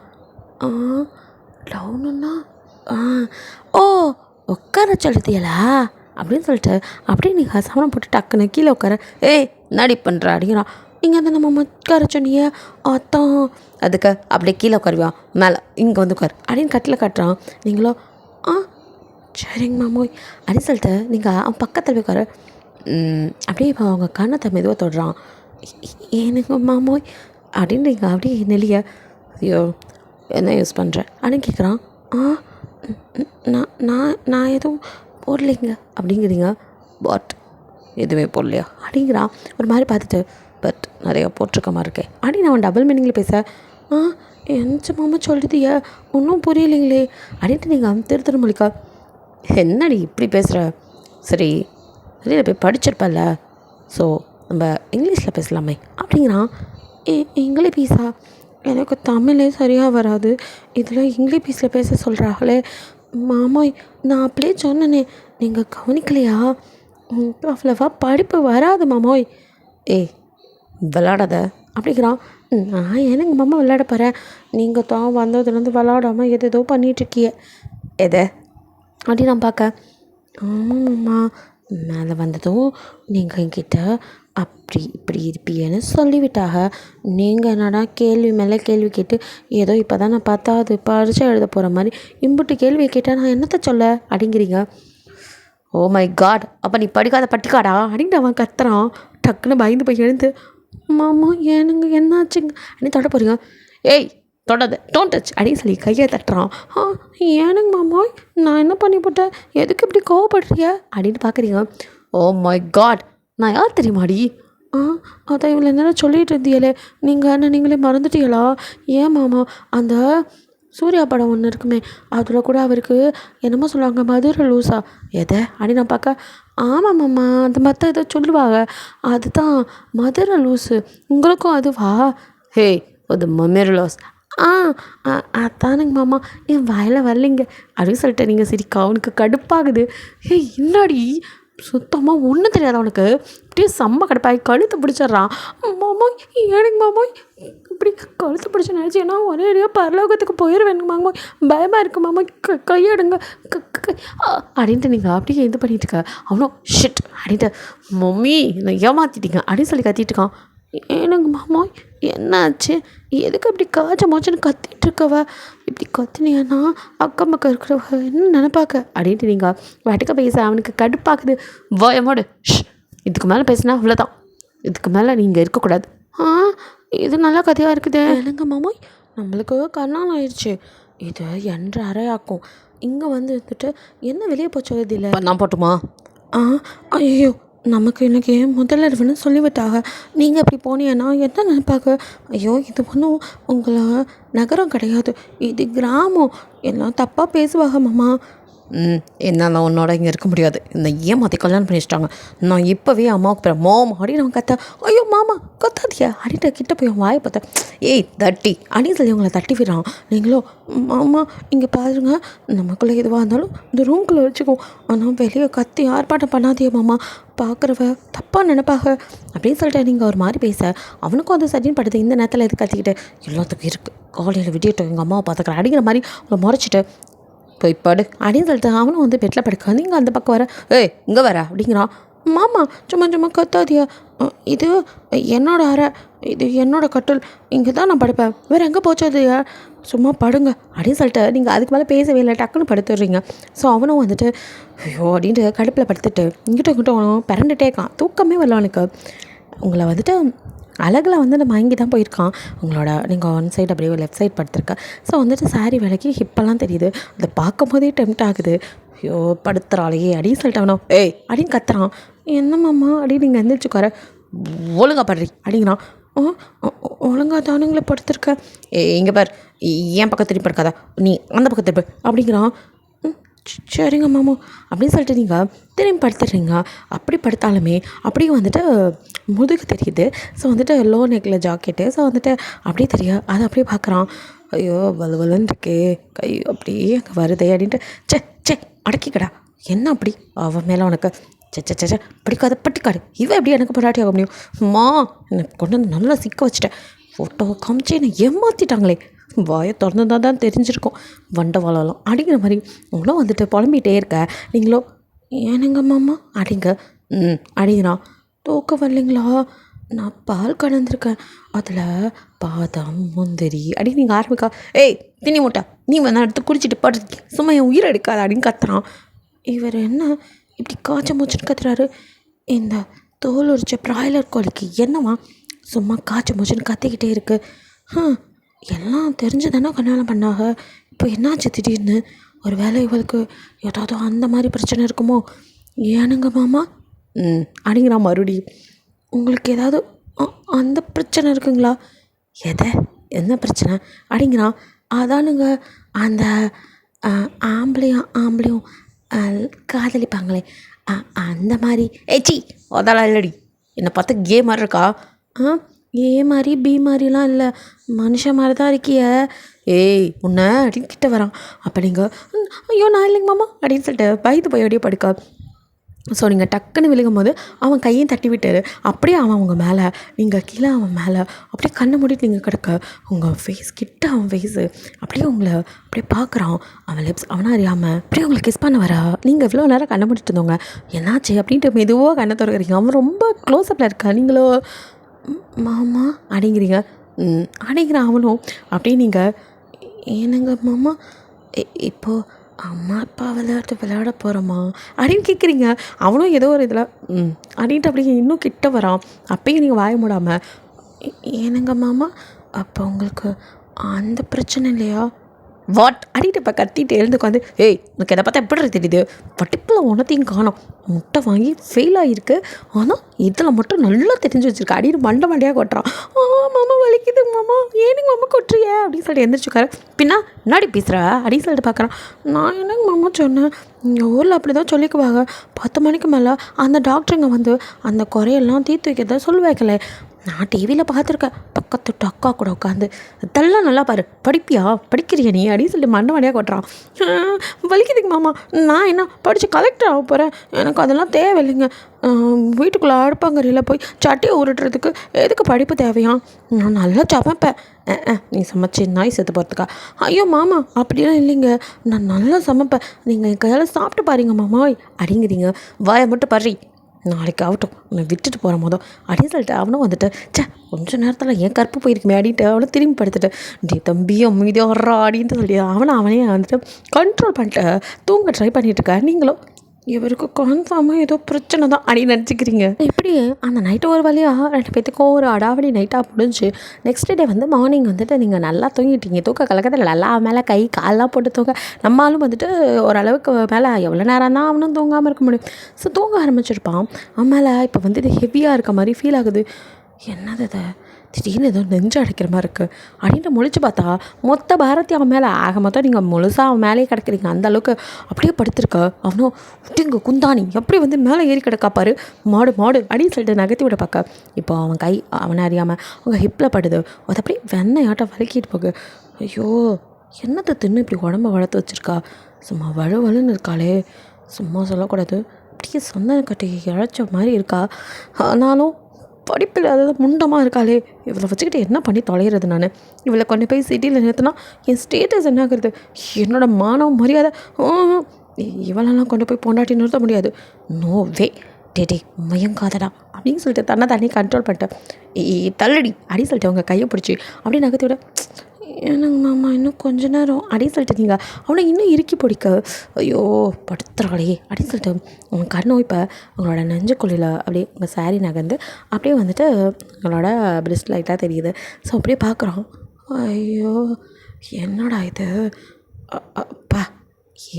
டவுனுன்னா ஓ உட்கார சொல்லுதியலா அப்படின்னு சொல்லிட்டு அப்படியே நீங்கள் சமணம் போட்டு டக்குன்னு கீழே உட்கார. ஏய் நடி பண்ணுற அப்படிங்கிறான். நீங்கள் அந்த நம்ம உட்கார சொன்னீங்க அத்தான் அதுக்கு அப்படியே கீழே உட்காருவியா மேலே இங்கே வந்து உட்கார் அப்படின்னு கட்டில் கட்டுறான். நீங்களோ சரிங்க மாமோய் அப்படின்னு சொல்லிட்டு நீங்கள் அவன் பக்கத்தில் போய் உட்கார. அப்படியே இப்போ அவங்க கண்ணத்தை மெதுவாக தொடுறான். எனக்கு மாமோய் அப்படின்னு நீங்கள் அப்படியே நெளிய ஐயோ என்ன யூஸ் பண்ணுறேன் அப்படின்னு கேட்குறான். நான் எதுவும் போடலைங்க அப்படிங்கிறீங்க. பட் எதுவுமே போடலையா அப்படிங்கிறான். ஒரு மாதிரி பார்த்துட்டு பட் நிறையா போட்டிருக்க மாதிரி இருக்கேன் அப்படின்னு அவன் டபுள் மீனிங்கில் பேச. என்ன மாமா சொல்லுதிய ஒன்றும் புரியலைங்களே அப்படின்ட்டு நீங்கள் திரு மொழிக்கா என்னடி இப்படி பேசுகிற. சரி வெளியில் போய் படிச்சிருப்பல்ல ஸோ நம்ம இங்கிலீஷில் பேசலாமே அப்படிங்கிறான். இங்கிலீஷா எனக்கு தமிழே சரியாக வராது, இதில் இங்கிலீஷில் பேச சொல்கிறாங்களே. மாமோய் நான் அப்படியே சொன்னனே நீங்கள் கவனிக்கலையா, அவ்வளவா படிப்பு வராது மாமோய். விளாடாத அப்படிங்கிறான். நான் எனக்கு மாமா விளையாட போகிறேன், நீங்கள் தான் வந்ததுலேருந்து விளாடாமல் எதோ பண்ணிகிட்ருக்கிய எதை அப்படி நான் பார்க்க. ஆமாம்மா மேலே வந்ததும் நீங்கள் என்கிட்ட அப்படி இப்படி இருப்பீன்னு சொல்லிவிட்டாக. நீங்கள் என்னடா கேள்வி மேலே கேள்வி கேட்டு ஏதோ இப்போ தான் நான் பார்த்தா அது பரிச்சை எழுத போகிற மாதிரி இம்புட்டு கேள்வி கேட்டால் நான் என்னத்தை சொல்ல அப்படிங்கிறீங்க. ஓ மை காட் அப்போ நீ படிக்காத பட்டிக்காடா அப்படின்ட்டு அவன் கத்துறான். டக்குன்னு பயந்து போய் எழுந்து மாமா ஏனுங்க என்னாச்சுங்க அப்படின்னு தொட போகிறீங்க. ஏய் தொடாத டோன்ட் டச் அப்படின்னு சொல்லி கையை தட்டுறான். ஏனுங்க மாமா நான் என்ன பண்ணி போட்டேன், எதுக்கு இப்படி கோவப்படுறிய அப்படின்னு பார்க்குறீங்க. ஓ மை காட் நான் யார் தெரியுமாடி. அதான் இவ்வளோ நேரம் சொல்லிகிட்டு இருந்தீங்களே நீங்கள் என்ன நீங்களே மறந்துட்டீங்களா. ஏன் மாமா அந்த சூர்யா படம் ஒன்று இருக்குமே அதில் கூட அவருக்கு என்னமோ சொல்லுவாங்க மதுரை லூஸா எதை அப்படின்னு நான் பார்க்க. ஆமாம் மாமா அந்த மாதிரி தான் ஏதோ சொல்லுவாங்க, அதுதான் மதுரை லூஸு. உங்களுக்கும் அதுவா. ஹே அது மதுரை லூஸ். அதானுங்க மாமா என் வாயில் வரலைங்க அப்படின்னு சொல்லிட்டு நீங்கள் சிரிக்கா. அவனுக்கு கடுப்பாகுது. இன்னாடி சுத்தமாக ஒன்றும் தெரியாது அவனுக்கு. இப்படியே செம்ம கடுப்பாகி கழுத்து பிடிச்சிட்றான். மாமோய் எனக்கு மாமோய் இப்படி கழுத்து பிடிச்சி நினச்சேன்னா ஒரே அடியாக பரலோகத்துக்கு போயிடுவேனுங்க மாமோய், பயமாக இருக்குது மாமோய், கையெடுங்க அப்படின்ட்டு நீங்கள் அப்படியே இது பண்ணிட்டு இருக்க. அவனும் ஷிட் அப்படின்ட்டு மம்மி நான் ஏமாற்றிட்டீங்க அப்படின்னு சொல்லி கத்திட்டு இருக்கான். எனக்கு மாமோய் என்னாச்சு, எதுக்கு இப்படி காய்ச்ச மோச்சன்னு கத்திட்டுருக்கவ, இப்படி கத்தினியானா அக்கம் பக்கம் இருக்கிறவ என்ன நினைப்பாக்க அப்படின்ட்டு நீங்கள் வட்டுக்க பேச அவனுக்கு கடுப்பாக்குது. வாயமோடு இதுக்கு மேலே பேசினா அவ்வளோதான், இதுக்கு மேலே நீங்கள் இருக்கக்கூடாது. இது நல்லா கதையாக இருக்குது. இல்லைங்க மாமோய் நம்மளுக்கு கர்ணான் ஆயிடுச்சு, இது என்ற அறையாக்கும். இங்கே வந்துட்டு என்ன வெளியே போச்சு இது இல்லை நான் போட்டுமா. ஐயோ நமக்கு இன்றைக்கி முதலிரவுன்னு சொல்லிவிட்டாங்க, நீங்கள் இப்படி போனீங்கன்னா என்ன நினைப்பாங்க. ஐயோ இது ஒன்றும் உங்களை நகரம் கிடையாது, இது கிராமம், எல்லாம் தப்பாக பேசுவாங்க மாமா. என்னால் உன்னோட இங்கே இருக்க முடியாது, இந்த ஏமாற்றி கல்யாணம் பண்ணி வச்சிட்டாங்க, நான் இப்போவே அம்மாவுக்கு போகிறேன் மோம் அப்படின்னு அவன் கத்த. ஐயோ மாமா கத்தாதியா அப்படின்ட்டு கிட்ட போய் அவன் வாயை பார்த்தேன். ஏய் தட்டி அப்படின்னு சொல்லி அவங்கள தட்டி விடுறான். நீங்களோ மாமா இங்கே பாருங்க, நமக்குள்ளே எதுவாக இருந்தாலும் இந்த ரூம்குள்ளே வச்சுக்குவோம், ஆனால் வெளியே கத்தி ஆர்ப்பாட்டம் பண்ணாதே மாமா, பார்க்குறவ தப்பாக நினைப்பாக அப்படின்னு சொல்லிட்டு நீங்கள் ஒரு மாதிரி பேச அவனுக்கும் அது சரின்னு படுது. இந்த நேரத்தில் எது கத்திக்கிட்டு எல்லாத்துக்கும் இருக்குது, காலையில் விடியட்டும் எங்கள் அம்மாவை பார்த்துக்கிறேன் அப்படிங்கிற மாதிரி அவளை முறைச்சிட்டு போய் படு அப்படின்னு சொல்லிட்டு அவனும் வந்து பெட்டில் படுக்க. நீங்கள் அந்த பக்கம் வர இங்கே வர அப்படிங்கிறான். மாமா சும்மா சும்மா கத்தாதியா, இது என்னோட அறை, இது என்னோட கட்டில், இங்கே தான் நான் படுப்பேன், வேறு எங்கே போச்சதுயா, சும்மா படுங்க அப்படின்னு சொல்லிட்டு நீங்கள் அதுக்கு மேலே பேசவே இல்லை, டக்குன்னு படுத்துடுறீங்க. ஸோ அவனும் வந்துட்டு ஐயோ அப்படின்ட்டு கடுப்பில் படுத்துட்டு இங்கிட்ட அவனும் பிறண்டுட்டே இருக்கான். தூக்கமே வரல அவனுக்கு. உங்களை வந்துட்டு அழகில் வந்து நம்ம வாங்கி தான் போயிருக்கான். உங்களோட நீங்கள் ஒன் சைடு அப்படியே லெஃப்ட் சைட் படுத்துருக்க. ஸோ வந்துட்டு சாரி விலைக்கு ஹிப்பெல்லாம் தெரியுது, அதை பார்க்கும் போதே டெம்ட் ஆகுது. ஐயோ படுத்துறாளையே அப்படின்னு சொல்லிட்டு அவனோ அப்படின்னு கத்துறான். என்ன மாமா அப்படின்னு நீங்கள் எந்திரிச்சுக்கார ஒழுங்கா படுறி அப்படிங்கிறான். ஒழுங்காக தானுங்களை படுத்திருக்க. இங்கே பார், என் பக்கத்து திருப்பி படுக்காதா, நீ அந்த பக்கத்து திருப்பி அப்படிங்கிறான். சரிங்க மாமா அப்படின்னு சொல்லிட்டு நீங்கள் திரும்பி படுத்துடுறீங்க. அப்படி படுத்தாலுமே அப்படியே வந்துட்டு முதுகு தெரியுது. ஸோ வந்துட்டு லோ நெக்கில் ஜாக்கெட்டு. ஸோ வந்துட்டு அப்படியே தெரியும். அதை அப்படியே பார்க்குறான். ஐயோ வலுவலுன்னு இருக்கே, கை அப்படியே அங்கே வருதே அப்படின்ட்டு சே அடக்கிக்கடா, என்ன அப்படி அவன் மேலே உனக்கு சே பிடிக்காது பட்டிக்காடு, இவன் எப்படி எனக்கு பொண்டாட்டி ஆக முடியும்? அம்மா என்னை கொண்டு வந்து நல்லா சிக்க வச்சுட்டேன், ஃபோட்டோவை காமிச்சு என்னை ஏமாற்றிட்டாங்களே, வாயை திறந்து தான் தெரிஞ்சிருக்கோம் வண்டவாளம் அப்படிங்கிற மாதிரி உங்களும் வந்துட்டு புலம்பிகிட்டே இருக்க. நீங்களோ ஏனுங்க மாமா அப்படிங்க அப்படிங்கிறான். தூக்கம் வரலைங்களா? நான் பால் கலந்துருக்கேன், அதில் பாதாம் முந்திரி அப்படின்னு நீங்கள் ஆரம்பிக்கா. ஏய் திணி மூட்டை, நீ வந்து எடுத்து குடிச்சிட்டு படுத்து சும்மா என் உயிரை எடுக்காது அப்படின்னு கத்துறான். இவர் என்ன இப்படி காய்ச்ச மூச்சுன்னு கத்துறாரு? இந்த தோல் உரிச்ச பிராய்லர் கோழிக்கு என்னவா சும்மா காய்ச்ச மூச்சுன்னு கத்திக்கிட்டே இருக்கு? எல்லாம் தெரிஞ்சு தானே கல்யாணம் பண்ணாங்க, இப்போ என்னாச்சு திடீர்னு? ஒரு வேலை இவளுக்கு ஏதாவது அந்த மாதிரி பிரச்சனை இருக்குமோ? ஏனுங்க மாமா அப்படிங்கிறான் மறுபடியும். உங்களுக்கு ஏதாவது அந்த பிரச்சனை இருக்குங்களா? என்ன பிரச்சனை அப்படிங்கிறான். அதானுங்க அந்த ஆம்பளையும் காதலிப்பாங்களே அந்த மாதிரி. ஏச்சி அதெல்லாம் இல்லடி, என்னை பார்த்தா கே மாதிரி இருக்கா? ஏ மாதிரி பி மாதிரிலாம் இல்லை, மனுஷன் மாதிரி தான் இருக்கிய. ஏய் உன்னை அப்படின்னு கிட்ட வரான். அப்போ நீங்கள் ஐயோ நான் இல்லைங்க மாமா அப்படின்னு சொல்லிட்டு பயந்து போய் அப்படியே படுக்க. ஸோ நீங்கள் டக்குன்னு விழுகும் போது அவன் கையும் தட்டி விட்டார். அப்படியே அவன் உங்கள் மேலே, நீங்கள் கீழே அவன் மேலே அப்படியே கண்ணை மூடிட்டு நீங்கள் கிடக்க. உங்கள் ஃபேஸ் கிட்ட அவன் ஃபேஸு அப்படியே உங்களை அப்படியே பார்க்குறான். அவன் லிப்ஸ் அவனா அறியாமல் அப்படியே உங்களை கிஸ் பண்ண வரா. நீங்கள் இவ்வளோ நேரம் கண்ணை மூடிட்டு இருந்தவங்க என்னாச்சு அப்படின்ட்டு மெதுவாக கண்ணை திறக்கிறீங்க. அவன் ரொம்ப க்ளோஸ்அப்பில் இருக்கா. நீங்களோ மாமா அப்படிங்கிறீங்க. அப்படிங்கிறான் அவனும். அப்படியே நீங்கள் ஏனுங்க மாமா இப்போது அம்மா அப்பா விளையாட போகிறோமா அப்படின்னு கேட்குறீங்க. அவனும் ஏதோ ஒரு இதில் அப்படின்ட்டு அப்படியே இன்னும் கிட்ட வரான். அப்பயும் நீங்கள் வாய மூடாமல் ஏனுங்க மாமா அப்போ உங்களுக்கு அந்த பிரச்சனை இல்லையா? வாட் அப்படின்ட்டு இப்போ கத்திட்டு எழுந்துக்கு வந்து ஏய் உனக்கு எதை பார்த்தா எப்படி தெரியுது? பட்டிப்பில் ஒன்றத்தையும் காணோம், முட்டை வாங்கி ஃபெயில் ஆகிருக்கு, ஆனால் இதில் மட்டும் நல்லா தெரிஞ்சு வச்சுருக்கா அப்படின்னு மண்டையாக கொட்டுறான். மாமா வலிக்குது மாமா, ஏனுங்க மாமா கொட்டுறிய அப்படின்னு சொல்லிட்டு எழுந்திரிச்சுக்காரு. பின்னா முன்னாடி பேசுகிற அப்படின்னு சொல்லிட்டு பார்க்குறான். நான் என்னங்க மாமா சொன்னேன், இங்கே ஊரில் அப்படி தான் சொல்லிக்குவாங்க, 10 மணிக்கு மேலே அந்த டாக்டருங்க வந்து அந்த குறையெல்லாம் தீர்த்து வைக்கிறத சொல்லுவாங்களே. நான் டிவியில் பார்த்துருக்கேன், பக்கத்து அக்கா கூட உட்காந்து இதெல்லாம் நல்லா பாரு, படிக்கிறியா நீ அப்படின்னு சொல்லி மண்டையாக கொட்டுறான். வலிக்குதுங்க மாமா, நான் என்ன படித்து கலெக்டர் ஆக போகிறேன், எனக்கு அதெல்லாம் தேவையில்லைங்க, வீட்டுக்குள்ளே அடுப்பாங்கரையில் போய் சட்டியை உருட்டுறதுக்கு எதுக்கு படிப்பு தேவையா? நான் நல்லா சமைப்பேன். நீ சமைச்சி நாய் செத்து போகிறதுக்கா? ஐயோ மாமா அப்படிலாம் இல்லைங்க, நான் நல்லா சமைப்பேன், நீங்கள் என் கையால் சாப்பிட்டு பாருங்க மாமா அப்படிங்கிறீங்க. வாயை மட்டும் பறி, நாளைக்கு ஆகட்டும் நான் விட்டுட்டு போகிறேன் மொதல் அப்படின்னு சொல்லிட்டு அவனும் வந்துட்டு கொஞ்சம் நேரத்தில் ஏன் கற்பு போயிருக்குமே அப்படின்ட்டு அவனை திரும்பி படுத்துட்டு டே தம்பி அமைதியாக வர்றா அப்படின்ட்டு சொல்லி அவனே வந்துட்டு கண்ட்ரோல் பண்ணிட்டு தூங்க ட்ரை பண்ணிகிட்ருக்கா. நீங்களும் இவருக்கு கன்ஃபார்மாக ஏதோ பிரச்சனை தான் அப்படின்னு நினச்சிக்கிறீங்க. இப்படி அந்த நைட்டு ஒரு வழியாக 2 பேத்துக்கும் ஒரு அடாவடி நைட்டாக முடிஞ்சு நெக்ஸ்ட் டே வந்து மார்னிங் வந்துட்டு நீங்கள் நல்லா தூங்கிட்டீங்க. தூக்க கலக்கத்தில் நல்லா மேலே கை காலெலாம் போட்டு தூங்க. நம்மளும் வந்துட்டு ஓரளவுக்கு மேலே எவ்வளோ நேரம் தான் அவனும் தூங்காமல் இருக்க முடியும். ஸோ தூங்க ஆரம்பிச்சிருப்பான். அவன் மேலே இப்போ வந்துட்டு ஹெவியாக இருக்க மாதிரி ஃபீல் ஆகுது. என்னது இது திடீர்னு ஏதோ நெஞ்சு அடைக்கிற மாதிரி இருக்குது அப்படின்ட்டு முழிச்சு பார்த்தா மொத்த பாரதி அவன் மேலே ஆக மொத்தம் நீங்கள் முழுசாக அவன் மேலேயே கிடக்கிறீங்க. அந்த அளவுக்கு அப்படியே படுத்திருக்க. அவனும் விட்டுங்க குந்தானி எப்படி வந்து மேலே ஏறி கிடக்காப்பாரு, மாடு அப்படின்னு சொல்லிட்டு நகர்த்தி விட பார்க்க. இப்போ அவன் கை அவனை அறியாமல் அவங்க ஹிப்பில் படுது. அது அப்படியே வெண்ணையாட்டம் வலிக்கிட்டு போகு. ஐயோ என்னத்தை தின்னு இப்படி உடம்ப வளர்த்து வச்சுருக்கா, சும்மா வலுன்னு இருக்காளே, சும்மா சொல்லக்கூடாது, அப்படியே சந்தன கட்டி இழைச்ச மாதிரி இருக்கா. ஆனாலும் படிப்பில் அதாவது முண்டமாக இருக்காளே, இவளை வச்சுக்கிட்டு என்ன பண்ணி தொலைகிறது? நான் இவளை கொண்டு போய் சிட்டியில் நிறுத்தினா என் ஸ்டேட்டஸ் என்ன ஆகுறது? என்னோடய மானம் மரியாதை இவளெல்லாம் கொண்டு போய் பொண்டாட்டி நிறுத்த முடியாது. நோ வே. டே மயங்காதடா அப்படின்னு சொல்லிட்டு தன்னை கண்ட்ரோல் பண்ணிட்டேன். தள்ளடி அப்படின்னு சொல்லிட்டு அவங்க கையை பிடிச்சி அப்படியே நகர்த்தி விட. எனக்கு மாமா இன்னும் கொஞ்ச நேரம் அப்படின்னு சொல்லிட்டு நீங்கள் அவனை இன்னும் இறுக்கி பிடிக்க. ஐயோ படுத்துறாளே அப்படின்னு சொல்லிட்டு அவங்க கண்ணோய் இப்போ உங்களோட நெஞ்சுக்குள்ளில் அப்படியே உங்கள் சாரீ நகர்ந்து அப்படியே வந்துட்டு உங்களோட பிரெஸ்ட் லைட்டாக தெரியுது. ஸோ அப்படியே பார்க்குறோம். ஐயோ என்னடா இது, அப்பா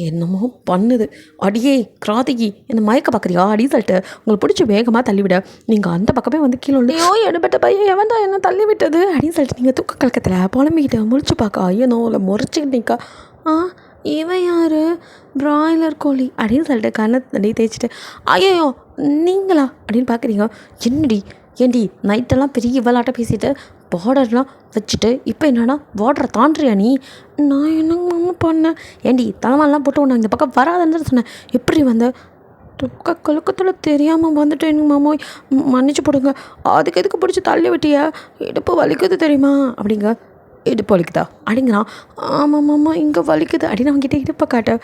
என்னமோ பண்ணுது. அடியே கிராதகி என்னை மயக்க பார்க்குறியா அப்படின்னு சொல்லிட்டு உங்களை பிடிச்சி வேகமாக தள்ளிவிட நீங்கள் அந்த பக்கமே வந்து கீழே வந்து ஐயோ எடுபட்ட பையன் எவன் தான் என்ன தள்ளி விட்டது அப்படின்னு சொல்லிட்டு நீங்கள் தூக்க கலக்கத்தில் புலம்பிக்கிட்டு முழிச்சு பார்க்க ஐயனோ இல்லை முறைச்சிக்கிட்டு நிற்கா. இவன் யார் பிராய்லர் கோழி அப்படின்னு சொல்லிட்டு கண்ணை தண்ணி தேய்ச்சிட்டு ஐயோ நீங்களா அப்படின்னு பார்க்குறீங்க. என்னடி ஏண்டி நைட்டெல்லாம் பெரிய விளாட்ட பேசிட்டு பார்டர்லாம் வச்சுட்டு இப்போ என்னன்னா பார்டரை தாண்டுறியா நீ? நான் என்னங்க பண்ணேன்? ஏண்டி தலைமாலாம் போட்டு ஒன்று இந்த பக்கம் வராதுன்னு சொன்னேன். எப்படி வந்த? துக்க கழுக்கத்தில் தெரியாமல் வந்துட்டேன் மாமோ, மன்னிச்சு போடுங்க. அதுக்கு எதுக்கு பிடிச்சி தள்ளி விட்டியா? இடுப்பு வலிக்குது தெரியுமா அப்படிங்க. இடுப்பு வலிக்குதா அப்படிங்கிறான். ஆமாம் மாமா இங்கே வலிக்குது அப்படின்னு அவன்கிட்ட இடுப்பை காட்ட.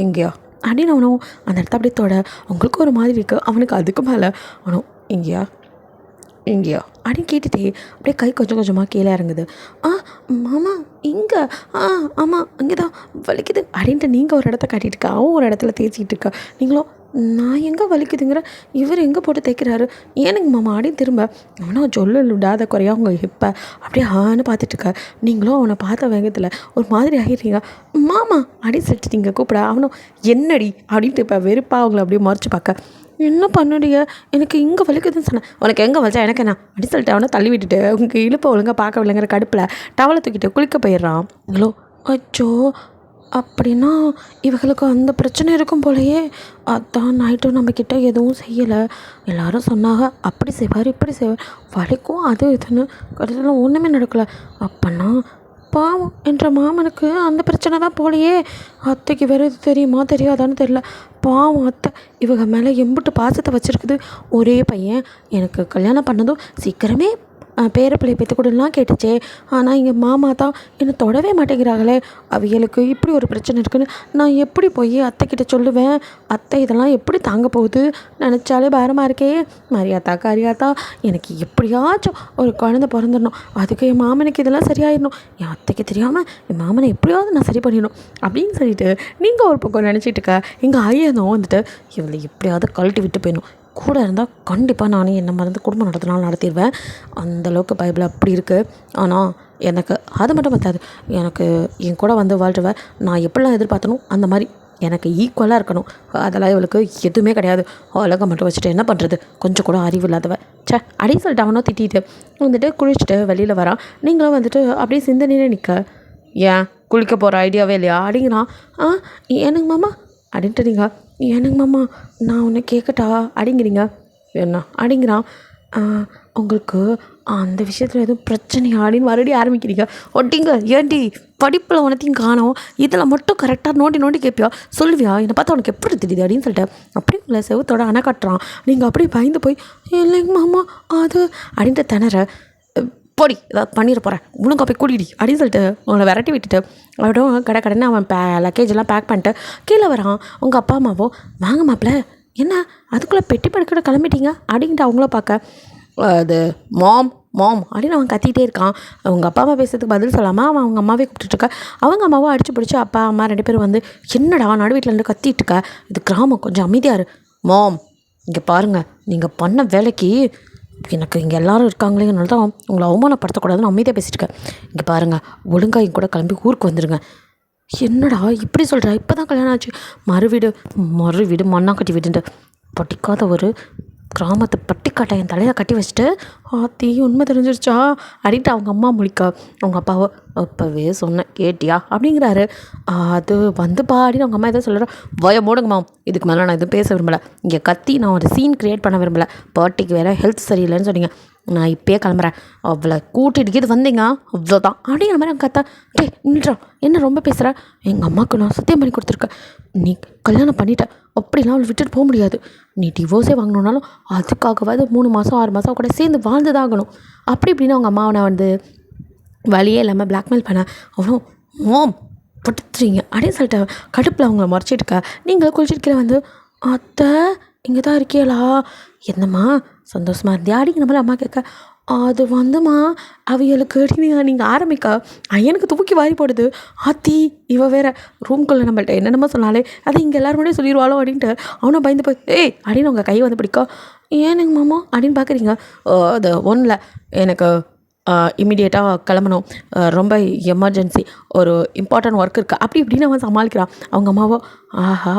எங்கேயா அப்படின்னு அவனும் அந்த இடத்த அப்படியே தொட அவங்களுக்கு ஒரு மாதிரி இருக்குது. அவனுக்கு அதுக்கு மேலே அவனும் இங்கேயா அப்படின்னு கேட்டுட்டே அப்படியே கை கொஞ்சம் கொஞ்சமாக கீழே இறங்குது. மாமா இங்கே ஆமாம் இங்கே தான் வலிக்குது அப்படின்ட்டு நீங்கள் ஒரு இடத்த காட்டிட்டு இருக்கா, அவன் ஒரு இடத்துல தேய்ச்சிக்கிட்டு இருக்கா. நீங்களும் நான் எங்கே வலிக்குதுங்கிற இவர் எங்கே போட்டு தேய்க்கிறாரு ஏனுங்க மாமா அப்படின்னு திரும்ப அவனும் சொல்ல விடாத குறையா அவங்க ஹிப்பை அப்படியே பார்த்துட்ருக்க. நீங்களும் அவனை பார்த்த வேகத்தில் ஒரு மாதிரி ஆகிடுறீங்க. மாமா அப்படின்னு சொல்லிட்டு நீங்கள் கூப்பிட அவனும் என்னடி அப்படின்ட்டு இப்போ வெறுப்பாக அவங்கள அப்படியே மறைச்சு பார்க்க. என்ன பண்ணுறிய? எனக்கு இங்கே வலிக்குதுன்னு சொன்னேன். உனக்கு எங்கே வலிச்சா எனக்கு என்ன அப்படின்னு சொல்லிட்டு அவனை தள்ளி விட்டுட்டு உங்கள் இழுப்பை ஒழுங்காக பார்க்கவில்லைங்கிற கடுப்பில் டவலை தூக்கிட்டு குளிக்க போயிடுறான். ஹலோ அச்சோ அப்படின்னா இவங்களுக்கு அந்த பிரச்சனை இருக்கும் போலையே. அதான் நைட்டும் நம்மக்கிட்ட எதுவும் செய்யலை. எல்லோரும் சொன்னாங்க அப்படி செய்வார் இப்படி செய்வார் வலிக்கும் அது இதுன்னு. கடைசியில் ஒன்றுமே நடக்கலை. அப்போன்னா பாவம் என்ற மாமனுக்கு அந்த பிரச்சனை தான் போலையே. அத்தைக்கு வேறு இது தெரியுமா தெரியாதான்னு தெரியல. பாவம் அத்தை இவங்க மேலே எம்பிட்டு பாசத்தை வச்சுருக்குது. ஒரே பையன் எனக்கு கல்யாணம் பண்ணதும் சீக்கிரமே பேரப்பிள்ளை பெற்று கொடுலாம் கேட்டுச்சே. ஆனால் இங்கே மாமா தான் என்னை தொடவே மாட்டேங்கிறாங்களே. அவிகளுக்கு இப்படி ஒரு பிரச்சனை இருக்குன்னு நான் எப்படி போய் அத்தைக்கிட்ட சொல்லுவேன்? அத்தை இதெல்லாம் எப்படி தாங்க போகுது நினச்சாலே பாரமாக இருக்கே. மரியாதா கரியாத்தா எனக்கு எப்படியாச்சும் ஒரு குழந்தை பிறந்துடணும். அதுக்கு என் மாமனுக்கு இதெல்லாம் சரியாயிடணும். என் அத்தைக்கு தெரியாமல் என் மாமனை எப்படியாவது நான் சரி பண்ணிடணும் அப்படின்னு சொல்லிட்டு நீங்கள் ஒரு பக்கம் நினச்சிட்டு இருக்க. எங்கள் ஐயனும் வந்துட்டு இவளை எப்படியாவது கழட்டி விட்டு போயிடணும். கூட இருந்தால் கண்டிப்பாக நானே என்ன மறந்து குடும்பம் நடத்தினாலும் நடத்திடுவேன். அந்தளவுக்கு பைபிள் அப்படி இருக்குது. ஆனால் எனக்கு அது மட்டும் பத்தாது. எனக்கு என் கூட வந்து வாழ்றவ நான் எப்படிலாம் எதிர்பார்த்தனோ அந்த மாதிரி எனக்கு ஈக்குவலாக இருக்கணும். அதெல்லாம் இவளுக்கு எதுவுமே கிடையாது. அழகாக மட்டும் வச்சுட்டு என்ன பண்ணுறது? கொஞ்சம் கூட அறிவு இல்லாதவ அப்படின்னு சொல்லிட்டு அவனும் திட்டிட்டு வந்துட்டு குளிச்சுட்டு வெளியில் வரான். நீங்களும் வந்துட்டு அப்படியே சிந்தனையிலே நிற்க. ஏன் குளிக்க போகிற ஐடியாவே இல்லையா அப்படிங்கிறான். எனக்கு மாமா அப்படின்ட்டு நீங்கள் எனக்கு மாமா நான் ஒன்று கேட்கட்டா அப்படிங்கிறீங்க. என்ன அப்படிங்கிறான். உங்களுக்கு அந்த விஷயத்தில் எதுவும் பிரச்சனையா அப்படின்னு மறுபடியும் ஆரம்பிக்கிறீங்க. ஒட்டிங்க ஏண்டி படிப்பில் உனத்தையும் காணோம், இதில் மட்டும் கரெக்டாக நோண்டி கேட்பியா சொல்லுவியா? என்னை பார்த்தா உனக்கு எப்படி தெரியுது அப்படின்னு சொல்லிட்டு அப்படியே உங்களை செவத்தோட அணை கட்டுறான். நீங்கள் அப்படியே பயந்து போய் இல்லைங்க மாமா அது அப்படின்ட்டு திணற. போடி ஏதாவது பண்ணிட போகிறேன் உனக்கு போய் கூட்டிடி அப்படின்னு சொல்லிட்டு அவனை விரட்டி விட்டுட்டு அவடும் கடைன்னு அவன் லக்கேஜெல்லாம் பேக் பண்ணிட்டு கீழே வரான். உங்கள் அப்பா அம்மாவோ வாங்க மாப்பிள்ள என்ன அதுக்குள்ளே பெட்டி படுக்கிற கிளம்பிட்டீங்க அப்படின்ட்டு அவங்கள பார்க்க. அது மாம் அப்படின்னு அவன் கத்திகிட்டே இருக்கான். அவங்க அப்பா அம்மா பேசுறதுக்கு பதில் சொல்லாமல் அவன் அவங்க அம்மாவே கூப்பிட்டுருக்க. அவங்க அம்மாவும் அடிச்சு பிடிச்சி அப்பா அம்மா 2 பேரும் வந்து என்னடா நடு வீட்டில் இருந்து கத்திட்டு இருக்க, இது கிராமம் கொஞ்சம் அமைதியாரு. மாம் இங்கே பாருங்கள் நீங்கள் பண்ண வேலைக்கு எனக்கு இங்கே எல்லோரும் இருக்காங்களேனால தான் உங்களை அவமானப்படுத்தக்கூடாதுன்னு அமைதியாக பேசிட்டுருக்கேன். இங்கே பாருங்கள் ஒழுங்காக என் கூட கிளம்பி ஊருக்கு வந்துடுங்க. என்னடா இப்படி சொல்கிறா? இப்போ தான் கல்யாணம் ஆச்சு. மறு வீடு மண்ணாக்கட்டி வீடுன்ட்டு படிக்காத ஒரு கிராமத்தை பட்டிக்காட்டை என் தலையில் கட்டி வச்சுட்டு ஆத்தி உண்மை தெரிஞ்சிருச்சா அப்படின்ட்டு அவங்க அம்மா முழிக்க. அவங்க அப்பாவை அப்போவே சொன்னேன் கேட்டியா அப்படிங்கிறாரு. அது வந்துப்பா அப்படின்னு அவங்க அம்மா எதாவது சொல்கிற. மூடுங்கம்மா இதுக்கு மேலே நான் எதுவும் பேச விரும்பலை. இங்கே கத்தி நான் ஒரு சீன் க்ரியேட் பண்ண விரும்பலை. பாட்டிக்கு வேறு ஹெல்த் சரியில்லைன்னு சொன்னீங்க. நான் இப்போயே கிளம்புறேன். அவளை கூட்டிகிட்டு வந்தீங்க அவ்வளோதான் அப்படிங்கிற மாதிரி அவங்க கத்தா. நின்றா என்ன ரொம்ப பேசுகிற? எங்கள் அம்மாவுக்கு நான் சத்தியம் பண்ணி கொடுத்துருக்கேன். நீ கல்யாணம் பண்ணிட்ட அப்படிலாம் அவளை விட்டுட்டு போக முடியாது. நீ டிவோர்ஸே வாங்கணுன்னாலும் அதுக்காகவாது 3 மாதம் 6 மாதம் கூட சேர்ந்து வாழ்ந்து ஆகணும் அப்படி இப்படின்னு அவங்க அம்மாவை வந்து வழியே இல்லாமல் பிளாக்மெயில் பண்ண. அவனும் மோம் படுத்துறீங்க அப்படின்னு சொல்லிட்டு கடுப்பில் அவங்கள மறைச்சிட்டுருக்க. நீங்கள் குளிச்சிருக்கிற வந்து அத்தை இங்கே தான் இருக்கீங்களா? என்னம்மா சந்தோஷமாக இருந்தியா அப்படிங்கிற மாதிரி அம்மா கேட்க. அது வந்துமா அவைகளுக்கு நீங்கள் ஆரம்பிக்க ஐயனுக்கு தூக்கி வாரி போடுது. ஆத்தி இவ வேற ரூம்குள்ளே நம்மள்ட்ட என்னென்னமோ சொன்னாலே அதை இங்கே எல்லோரும் கூட சொல்லிடுவாளோ அப்படின்ட்டு அவனை பயந்து போய் அப்படின்னு உங்கள் கை வந்து பிடிக்க. ஏனுங்க மாமா அப்படின்னு பார்க்குறீங்க. அது ஒன்றில் எனக்கு இம்மிடியேட்டாக கிளம்பணும், ரொம்ப எமர்ஜென்சி, ஒரு இம்பார்ட்டன்ட் ஒர்க் இருக்குது அப்படி இப்படின்னு அவன் சமாளிக்கிறான். அவங்க அம்மாவோ ஆஹா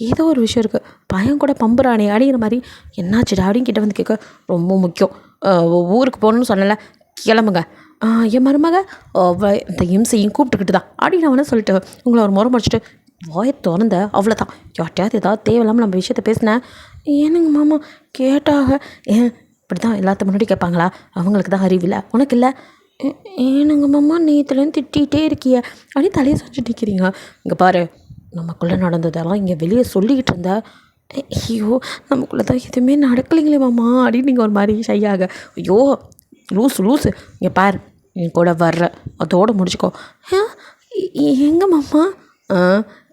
ஏதோ ஒரு விஷயம் இருக்குது, பையன் கூட பம்புறானே அப்படிங்கிற மாதிரி என்னாச்சுடா அப்படின்னு கிட்ட வந்து கேட்க, ரொம்ப முக்கியம், ஊருக்கு போகணுன்னு சொன்னல, கிளம்புங்க, என் மருமக இந்த இம்சையும் கூப்பிட்டுக்கிட்டு தான் அப்படின்னு அவனை சொல்லிட்டு உங்களை ஒரு முறை முடிச்சுட்டு வாயை திறந்த அவ்வளோதான். யார்ட்டையாவது ஏதாவது தேவையில்லாமல் நம்ம விஷயத்த பேசினேன், ஏனுங்க மாமா கேட்டாக, ஏன் இப்படி தான் எல்லாத்த முன்னாடி கேட்பாங்களா, அவங்களுக்கு தான் அறிவில்லை உனக்கு இல்லை, ஏனுங்க மாமா நேற்றுலேருந்து திட்டிகிட்டே இருக்கிய அப்படின்னு தலையை செஞ்சுட்டு நிற்கிறீங்க. இங்கே பாரு, நமக்குள்ளே நடந்ததெல்லாம் இங்கே வெளியே சொல்லிக்கிட்டு இருந்த, ஐயோ நமக்குள்ளே தான் எதுவுமே நடக்கலைங்களே மாமா அப்படின்னு நீங்கள் ஒரு மாதிரி ஷையாக, ஐயோ லூஸு இங்கே பாரு, என் கூட வர்ற அதோடு முடிச்சுக்கோ. எங்கே மாமா,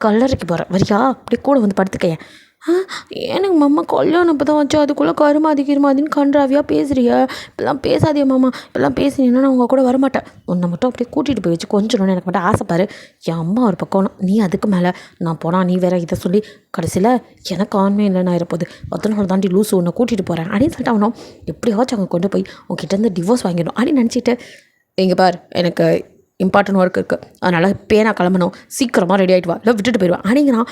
கல்லறைக்கு போகிறேன் வரியா, அப்படியே கூட வந்து படுத்துக்கைய. எனக்கு மாமா கல்யாணம் இப்போ தான் வச்சு அதுக்குள்ளே கருமாதின்னு கன்றாவியாக பேசுறிய, இப்பெல்லாம் பேசாதே மாமா, இப்பெல்லாம் பேசினீங்கன்னா நான் உங்கள் கூட வரமாட்டேன், உன்னை மட்டும் அப்படியே கூட்டிகிட்டு போய் வச்சு கொஞ்சம் எனக்கு மட்டும் ஆசைப்பாரு, என் அம்மா ஒரு பக்கம், நீ அதுக்கு மேலே நான் போனால் நீ வேற இதை சொல்லி கடைசியில் எனக்கு ஆண்மை இல்லைன்னு ஆயிருப்போது, அதனால தாண்டி லூஸு உன்னை கூட்டிகிட்டு போகிறேன் அப்படின்னு சொல்லிட்டு அவனும் எப்படியாச்சும் அங்கே கொண்டு போய் உங்ககிட்ட டிவோர்ஸ் வாங்கிடணும் அப்படின்னு நினச்சிட்டு, இங்கே பார் எனக்கு இம்பார்ட்டன்ட் ஒர்க் இருக்குது, அதனால் பேனா கிளம்பணும், சீக்கிரமாக ரெடி ஆகிட்டு வா, இல்லை விட்டுட்டு போயிடுவான் அப்படிங்கிறான்.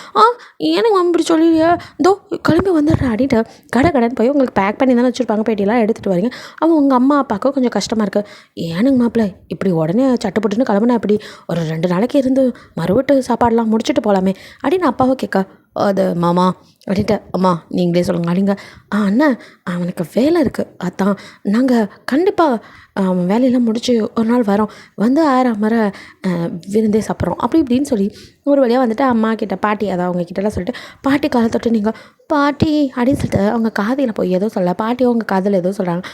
எனக்கு அப்படி சொல்லிடுறியா, இதோ கிளம்பி வந்துடுறேன் அப்படின்ட்டு கடைன்னு போய் உங்களுக்கு பேக் பண்ணி தானே வச்சுருப்பாங்க, பேட்டியெல்லாம் எடுத்துகிட்டு வரீங்க, அவன் உங்கள் அம்மா அப்பாவுக்கும் கொஞ்சம் கஷ்டமாக இருக்குது, ஏனுங்க மாப்பிள்ளை இப்படி உடனே சட்டுப்பட்டுன்னு கிளம்புனா இப்படி ஒரு 2 நாளைக்கு இருந்து மறுவிட்டு சாப்பாடெலாம் முடிச்சுட்டு போகலாமே அப்படின்னு அப்பாவை கேட்க, அது மாமா அப்படின்ட்டு, அம்மா நீங்களே சொல்லுங்க அப்படிங்க. அண்ணன் அவனுக்கு வேலை இருக்குது, அதான் நாங்கள் கண்டிப்பாக அவன் வேலையெல்லாம் முடிச்சு ஒரு நாள் வரோம், வந்து 6 மர விருந்தே சாப்பிட்றோம் அப்படி இப்படின்னு சொல்லி ஒரு வழியாக வந்துட்டு அம்மா கிட்ட பாட்டி அதான் அவங்க கிட்டலாம் சொல்லிட்டு பாட்டி காலை தொட்டு நீங்கள் பாட்டி அப்படின்னு சொல்லிட்டு அவங்க காதில் போய் ஏதோ சொல்ல, பாட்டி அவங்க காதில் ஏதோ சொல்கிறாங்க,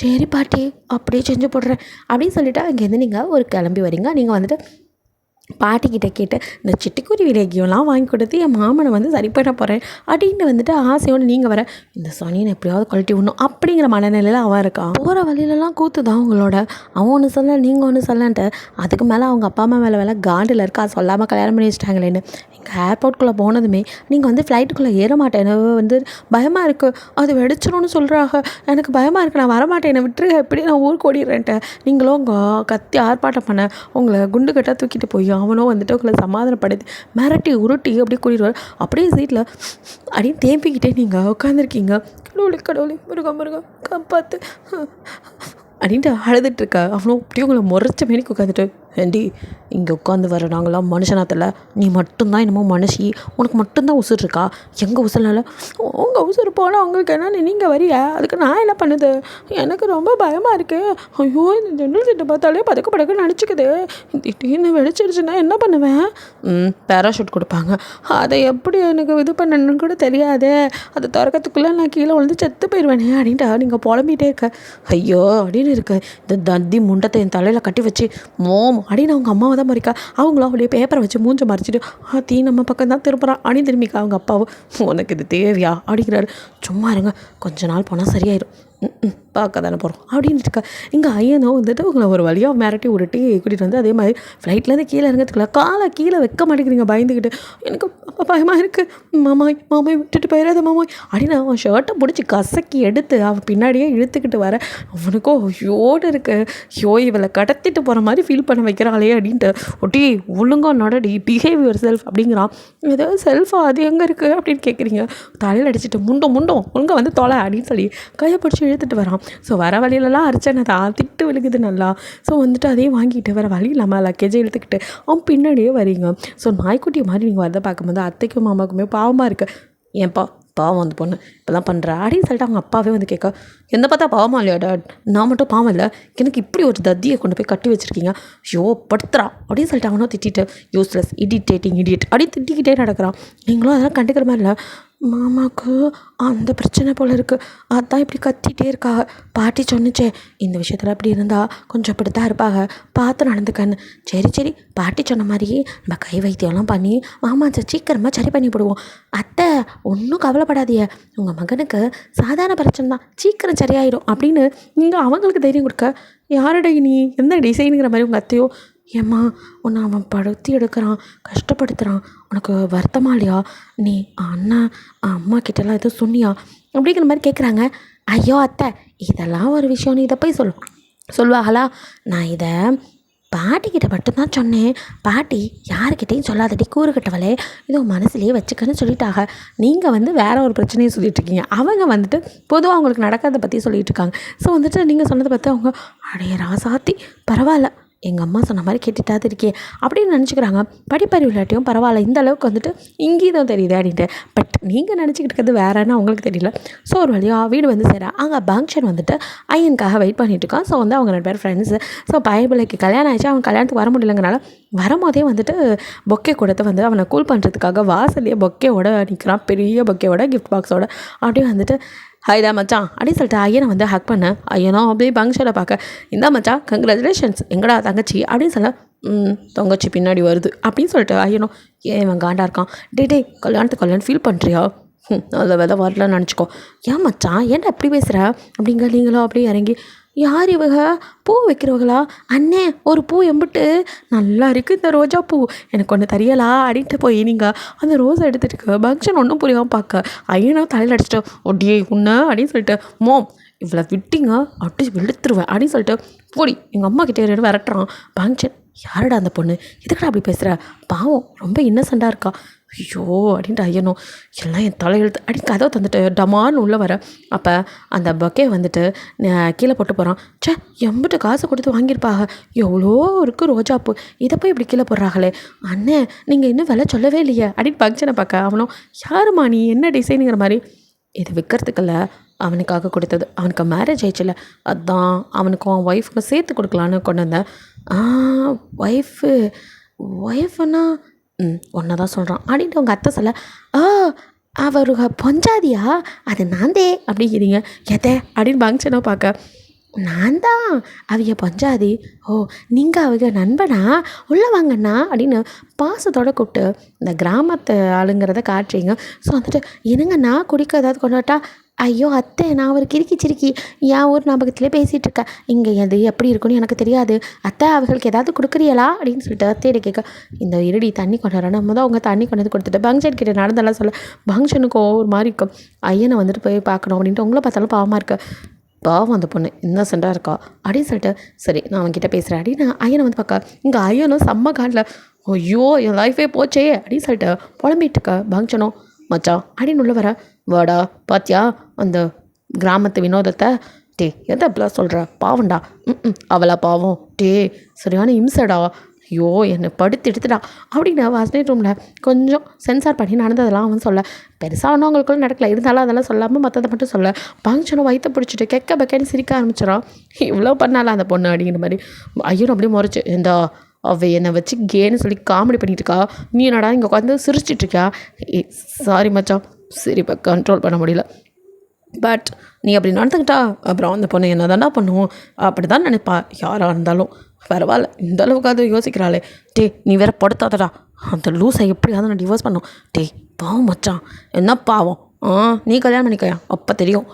சரி பாட்டி அப்படியே செஞ்சு போடுறேன் அப்படின்னு சொல்லிவிட்டு அங்கேருந்து நீங்கள் ஒரு கிளம்பி வரீங்க. நீங்கள் வந்துட்டு பாட்டிக்கிட்ட கேட்டு இந்த சிட்டுக்குருவி லேகியம்லாம் வாங்கி கொடுத்து என் மாமனை வந்து சரி பண்ண போகிறேன் அப்படின்னு வந்துட்டு ஆசையோடு நீங்கள் வர, இந்த சனியனை எப்படியாவது கழட்டி விடணும் அப்படிங்கிற மனநிலையில் அவன் இருக்கான். போகிற வழியிலலாம் கூத்து தான் உங்களோட, அவன் ஒன்று சொல்ல நீங்கள் ஒன்று சொல்லன்ட்டு அதுக்கு மேலே அவங்க அப்பா அம்மா மேலே காண்டில் இருக்கா, சொல்லாமல் கல்யாணம் பண்ணி வச்சிட்டாங்களேன்னு. எங்கள் ஏர்போர்ட்குள்ளே போனதுமே நீங்கள் வந்து ஃப்ளைட்டுக்குள்ளே ஏற மாட்டேன், எனக்கு வந்து பயமாக இருக்குது, அது வெடிச்சிடும்னு சொல்கிறாங்க, எனக்கு பயமாக இருக்குது, நான் வரமாட்டேன், என்னை விட்டுரு, எப்படி நான் ஊருக்கு ஓடிடுறேன்ட்டு நீங்களும் உங்கள் கத்தி ஆர்ப்பாட்டம் பண்ண உங்களை குண்டு கட்டாக தூக்கிட்டு போய் அவனோ வந்துட்டு உங்களை சமாதானப்படுத்தி மிரட்டி உருட்டி அப்படியே கூட்டிடுவார். அப்படியே சீட்டில் அப்படியே தேம்பிக்கிட்டே நீங்கள் உட்காந்துருக்கீங்க, கடவுளே முருகா காப்பாற்று அப்படின்ட்டு அழுதுட்டுருக்க. அவனும் அப்படியே உங்களை முறைச்ச மேனிக்கு உட்காந்துட்டு, ஏண்டி இங்கே உட்காந்து வர நாங்களாம் மனுஷனாத்தில், நீ மட்டும்தான் என்னமோ மனுஷி, உனக்கு மட்டும்தான் உசுர் இருக்கா, எங்கள் உசுர்னால உங்கள் உசுர் போனால் உங்களுக்கு என்ன, நீங்கள் வரிய அதுக்கு நான் என்ன பண்ணுது, எனக்கு ரொம்ப பயமாக இருக்குது, ஐயோ இந்த ஜென்ரல் சீட்டை பார்த்தாலே பதக்க நடிச்சுக்குது, திடீர்னு வெடிச்சிருச்சுன்னா என்ன பண்ணுவேன், பேராஷூட் கொடுப்பாங்க, அதை எப்படி எனக்கு இது பண்ணணுன்னு கூட தெரியாது, அதை திறக்கிறதுக்குள்ளே நான் கீழே விழுந்து செத்து போயிடுவேனே அப்படின்ட்டு நீங்கள் புலம்பிகிட்டே இருக்க. ஐயோ அப்படின்னு இருக்கு, இந்த தத்தி முண்டத்தை என் தலையில் கட்டி வச்சு மோம் அப்படின்னு அவங்க அம்மாவை தான் மறிக்கா. அவங்களும் அப்படியே பேப்பரை வச்சு மூஞ்ச மறைச்சிட்டு தீ நம்ம பக்கம் தான் திருப்புறான் அப்படின்னு திரும்பிக்கா. அவங்க அப்பாவும் உனக்கு இது தேவையா அப்படிங்கிறாரு. சும்மா இருங்க, கொஞ்ச நாள் போனால் சரியாயிடும், பார்க்க தானே போகிறோம் அப்படின்னு இருக்கா. இங்கே ஐயனும் வந்துட்டு உங்களை ஒரு வழியாக மிரட்டி உருட்டி கூட்டிகிட்டு வந்து அதே மாதிரி ஃப்ளைட்லேருந்து கீழே இறங்கிறதுக்குள்ள காலை கீழே வைக்க மாட்டேங்கிறீங்க பயந்துக்கிட்டு, எனக்கு பயமாக இருக்குது மாமாய் விட்டுட்டு போயிடாத மாமாய் அப்படின்னு அவன் ஷர்ட்டை பிடிச்சி கசக்கி எடுத்து அவன் பின்னாடியே இழுத்துக்கிட்டு வர. அவனுக்கோ ஐயோடு இருக்கு, ஐயோ இவளை கடத்திட்டு போகிற மாதிரி ஃபீல் பண்ண வைக்கிறாளே அப்படின்ட்டு, ஒட்டி ஒழுங்காக நடடி பிஹேவ் யுவர் செல்ஃப் அப்படிங்கிறான். ஏதாவது செல்ஃபா அது எங்கே இருக்குது அப்படின்னு கேட்குறீங்க. தலையில் அடிச்சுட்டு முண்டும் ஒழுங்காக வந்து தொலை அப்படின்னு சொல்லி கையை பிடிச்சி இழுத்துட்டு வரான். ஸோ வர வழியிலலாம் அர்ச்சனை தான் திட்டு விழுகுது நல்லா. ஸோ வந்துட்டு அதையும் வாங்கிட்டு வர வழி இல்லாமல் லக்கேஜை இழுத்துக்கிட்டு அவன் பின்னாடியே வரீங்க. ஸோ நாய்க்குட்டி மாதிரி நீங்கள் வரதை பார்க்கும்போது அத்தைக்கும் மாமாவுக்குமே பாவமாக இருக்குது. ஏன்ப்பா பாவம் அந்த பொண்ணு இப்போலாம் பண்ணுறா அப்படின்னு சொல்லிட்டு அவங்க அப்பாவே வந்து கேட்க, எந்த பார்த்தா பாவமாக இல்லையா டாட், நான் மட்டும் பாவம் இல்லை, எனக்கு இப்படி ஒரு தத்தியை கொண்டு போய் கட்டி வச்சுருக்கீங்க, ஐயோ படுத்துறா அப்படின்னு சொல்லிட்டு அவனும் திட்டிட்டு யூஸ்லெஸ் இடியட் அப்படின்னு திட்டிக்கிட்டே நடக்கிறான். நீங்களும் அதெல்லாம் கண்டுக்கிற மாதிரி இல்லை, மாமாவுக்கு அந்த பிரச்சனை போல் இருக்குது, அதான் இப்படி கத்திகிட்டே இருக்காங்க, பாட்டி சொன்னிச்சே இந்த விஷயத்தில் அப்படி இருந்தால் கொஞ்சம் இப்படி தான் இருப்பாங்க, பார்த்து நடந்துக்கன்னு. சரி பாட்டி சொன்ன மாதிரியே நம்ம கை வைத்தியம்லாம் பண்ணி மாமா சீக்கிரமாக சரி பண்ணி போடுவோம். அத்தை ஒன்றும் கவலைப்படாதீங்க, உங்கள் மகனுக்கு சாதாரண பிரச்சனை தான், சீக்கிரம் சரியாயிடும் அப்படின்னு நீங்கள் அவங்களுக்கு தைரியம் கொடுக்க. யாரடை நீ எந்த டிசைனுங்கிற மாதிரி உங்கள் அத்தையோ, ஏம்மா உன்னை அவன் படுத்தி எடுக்கிறான், கஷ்டப்படுத்துகிறான், உனக்கு வருத்தமா இல்லையா, நீ அண்ணா அம்மா கிட்டலாம் எதுவும் சொன்னியா அப்படிங்கிற மாதிரி கேட்குறாங்க. ஐயோ அத்தை இதெல்லாம் ஒரு விஷயம், நீ இதை போய் சொல்லுவான் சொல்லுவாங்களா, நான் இதை பாட்டிக்கிட்ட மட்டும்தான் சொன்னேன், பாட்டி யாருக்கிட்டையும் சொல்லாதடி கூறுகிட்டவளே, இதோ மனசுலேயே வச்சுக்கன்னு சொல்லிட்டாங்க. நீங்கள் வேற ஒரு பிரச்சனையை சொல்லிட்டு இருக்கீங்க. அவங்க பொதுவாக அவங்களுக்கு நடக்கிறத பற்றி சொல்லிட்டு இருக்காங்க. ஸோ நீங்கள் சொன்னதை பார்த்து அவங்க அடைய ராசாத்தி பரவாயில்ல, எங்கள் அம்மா சொன்ன மாதிரி கேட்டுட்டாது இருக்கே அப்படின்னு நினச்சிக்கிறாங்க. படிப்பறிவு இல்லாட்டியும் பரவாயில்ல, இந்த அளவுக்கு இங்கேயும் தெரியுது அப்படின்ட்டு. பட் நீங்கள் நினச்சிக்கிட்டு இருக்கிறது வேறன்னு அவங்களுக்கு தெரியல. ஸோ ஒரு வழியாக வீடு சேர அங்கே பங்க்ஷன் ஐயனுக்காக வெயிட் பண்ணிட்டு இருக்கான். ஸோ அவங்க 2 பேர் ஃப்ரெண்ட்ஸு. ஸோ பையபிளைக்கு கல்யாணம் ஆயிடுச்சு. அவன் கல்யாணத்துக்கு வர முடியலங்கிறனால வரும்போதே பொக்கே கொடுத்து அவனை கூல் பண்ணுறதுக்காக வாசல்லையே பொக்கேவோட நிற்கிறான். பெரிய பொக்கேவோட கிஃப்ட் பாக்ஸோட அப்படியே ஹைதா மச்சான் அப்படின்னு சொல்லிட்டு ஐயனை ஹக் பண்ண, ஐயனோ அப்படியே பங்க்ஷனை பார்க்க, இந்தா மச்சான் கங்க்ராச்சுலேஷன்ஸ், எங்கடா தங்கச்சி அப்படின்னு சொல்ல, தங்கச்சி பின்னாடி வருது அப்படின்னு சொல்லிட்டு ஐயனோ ஏன் இவன் காண்டா இருக்கான், டே கல்யாணம் ஃபீல் பண்ணுறியா, அதில் வரலன்னு நினச்சிக்கோ, ஏன் மச்சான் ஏன்டா அப்படி பேசுகிற அப்படிங்க. நீங்களும் அப்படியே இறங்கி, யார் இவங்க பூ வைக்கிறவங்களா, அண்ணே ஒரு பூ எம்பிட்டு நல்லா இருக்குது இந்த ரோஜா பூ, எனக்கு ஒன்று தெரியலா அப்படின்ட்டு போய் நீங்கள் அந்த ரோஸை எடுத்துகிட்டு பங்க்ஷன் ஒன்றும் புரியாமல் பார்க்க, ஐயனோ தலையில் அடிச்சிட்டு ஒட்டியே உன்ன அப்படின்னு சொல்லிட்டு, மோம் இவ்வளோ விட்டிங்க அப்படி வெளுத்துருவேன் அப்படின்னு சொல்லிட்டு போடி எங்கள் அம்மா கிட்டே விரட்டுறான். பங்க்ஷன் யாரடா அந்த பொண்ணு, எதுக்கடா அப்படி பேசுகிற, பாவம் ரொம்ப இன்னசெண்டாக இருக்கா, ஐயோ அப்படின்ட்டு ஐயனோ எல்லாம் என் தலையெழுத்து அடி கதவை டமான்னு உள்ளே வர, அப்போ அந்த பக்கே கீழே போட்டு போகிறான். சே எம்பிட்டு காசு கொடுத்து வாங்கியிருப்பாங்க, எவ்வளோ இருக்குது ரோஜாப்பூ, இதை போய் இப்படி கீழே போடுறாங்களே, அண்ணே நீங்கள் இன்னும் விலை சொல்லவே இல்லையே அப்படின்னு பங்க்ஷனை பார்க்க, அவனும் யாருமா நீ என்ன டிசைனுங்கிற மாதிரி, இது விற்கிறதுக்குல்ல அவனுக்காக கொடுத்தது, அவனுக்கு மேரேஜ் ஆயிடுச்சுல அதான் அவனுக்கும் அவன் ஒய்ஃபுக்கும் சேர்த்து கொடுக்கலான்னு கொண்டு வந்தேன். ஒய்ஃபுன்னா ஒன்றை தான் சொல்கிறான் அப்படின்ட்டு அவங்க அத்தை சொல்ல, அவருக பொஞ்சாதியா, அது நான்தே அப்படிங்கிறீங்க, எதை அப்படின்னு பங்க்ஷனோ பார்க்க, நான் தான் அவங்க பொஞ்சாதி, ஓ நீங்கள் அவங்க நண்பனா, உள்ளே வாங்கண்ணா அப்படின்னு பாசத்தோடு கூப்பிட்டு இந்த கிராமத்து ஆளுங்கிறத காட்டுறீங்க. ஸோ என்னங்கண்ணா குடிக்க ஏதாவது கொண்டாட்டா, ஐயோ அத்தை நான் ஒரு சிரிக்கி என் ஊர் ஞாபகத்திலே பேசிகிட்டு இருக்கேன், இங்கே எது எப்படி இருக்குன்னு எனக்கு தெரியாது, அத்தை அவர்களுக்கு ஏதாவது கொடுக்குறீங்களா அப்படின்னு சொல்லிட்டு அத்தையிட கேட்க, இந்த இருடி தண்ணி கொண்டு வரேன் அவங்க தண்ணி கொண்டு வந்து கொடுத்துட்டு பங்க்ஷன் கிட்டே நடந்தெல்லாம் சொல்ல, பங்க்ஷனுக்கும் ஒரு மாதிரி இருக்கும், ஐயனை போய் பார்க்கணும் அப்படின்ட்டு உங்களை பார்த்தாலும் பாவமாக இருக்க, பாவம் அந்த பொண்ணு இன்னசெண்டாக இருக்கா அப்படின்னு சொல்லிட்டு, சரி நான் அவன்கிட்ட பேசுகிறேன் அப்படின்னு ஐயனை பார்க்க, இங்கே ஐயனும் செம்ம காட்டில், ஐயோ என் லைஃபே போச்சே அப்படின்னு சொல்லிட்டு புலம்பிட்டு இருக்க. பங்க்ஷனும் மச்சான் அப்படின்னு உள்ள வர, வாடா பாத்தியா அந்த கிராமத்து வினோதத்தை, டே எதை அப்படிலாம் சொல்கிற, பாவண்டா, அவளா பாவம், டே சரியான இம்சடா, ஐயோ என்னை படுத்து எடுத்துடா அப்படின்னு வாசனை ரூமில் கொஞ்சம் சென்சார் பண்ணி நடந்ததெல்லாம் அவன் சொல்ல, பெருசாக ஒன்றும் அவங்களுக்குள்ள நடக்கல, இருந்தாலும் அதெல்லாம் சொல்லாமல் மற்றதை மட்டும் சொல்ல, பங்க்ஷனை வயிற்று பிடிச்சிட்டு கெக்க பக்கன்னு சிரிக்க ஆரம்பிச்சிடான், இவ்வளோ பண்ணாலாம் அந்த பொண்ணு அப்படிங்கிற மாதிரி. ஐயோ அப்படியே முறைச்சு, இந்த அவ என்னை வச்சு கேன்னு சொல்லி காமெடி பண்ணிட்டு இருக்கா, நீ என்னடா இங்கே உட்காந்து சிரிச்சிட்ருக்கியா, சாரி மச்சான் சிரிப்பை கண்ட்ரோல் பண்ண முடியல, பட் நீ அப்படி நடந்துக்கிட்டா அப்புறம் அந்த பொண்ணு என்ன தானே பண்ணுவோம் அப்படி தான் நினைப்பா, யாராக இருந்தாலும் பரவாயில்ல இந்த அளவுக்காவது யோசிக்கிறாளே, டே நீ வேற படுத்தாதடா, அந்த லூஸை எப்படியாவது நான் டிவோர்ஸ் பண்ணும், டே பாவம் மச்சான் என்ன பாவம், நீ கல்யாணம் பண்ணிக்கையா அப்போ தெரியும்,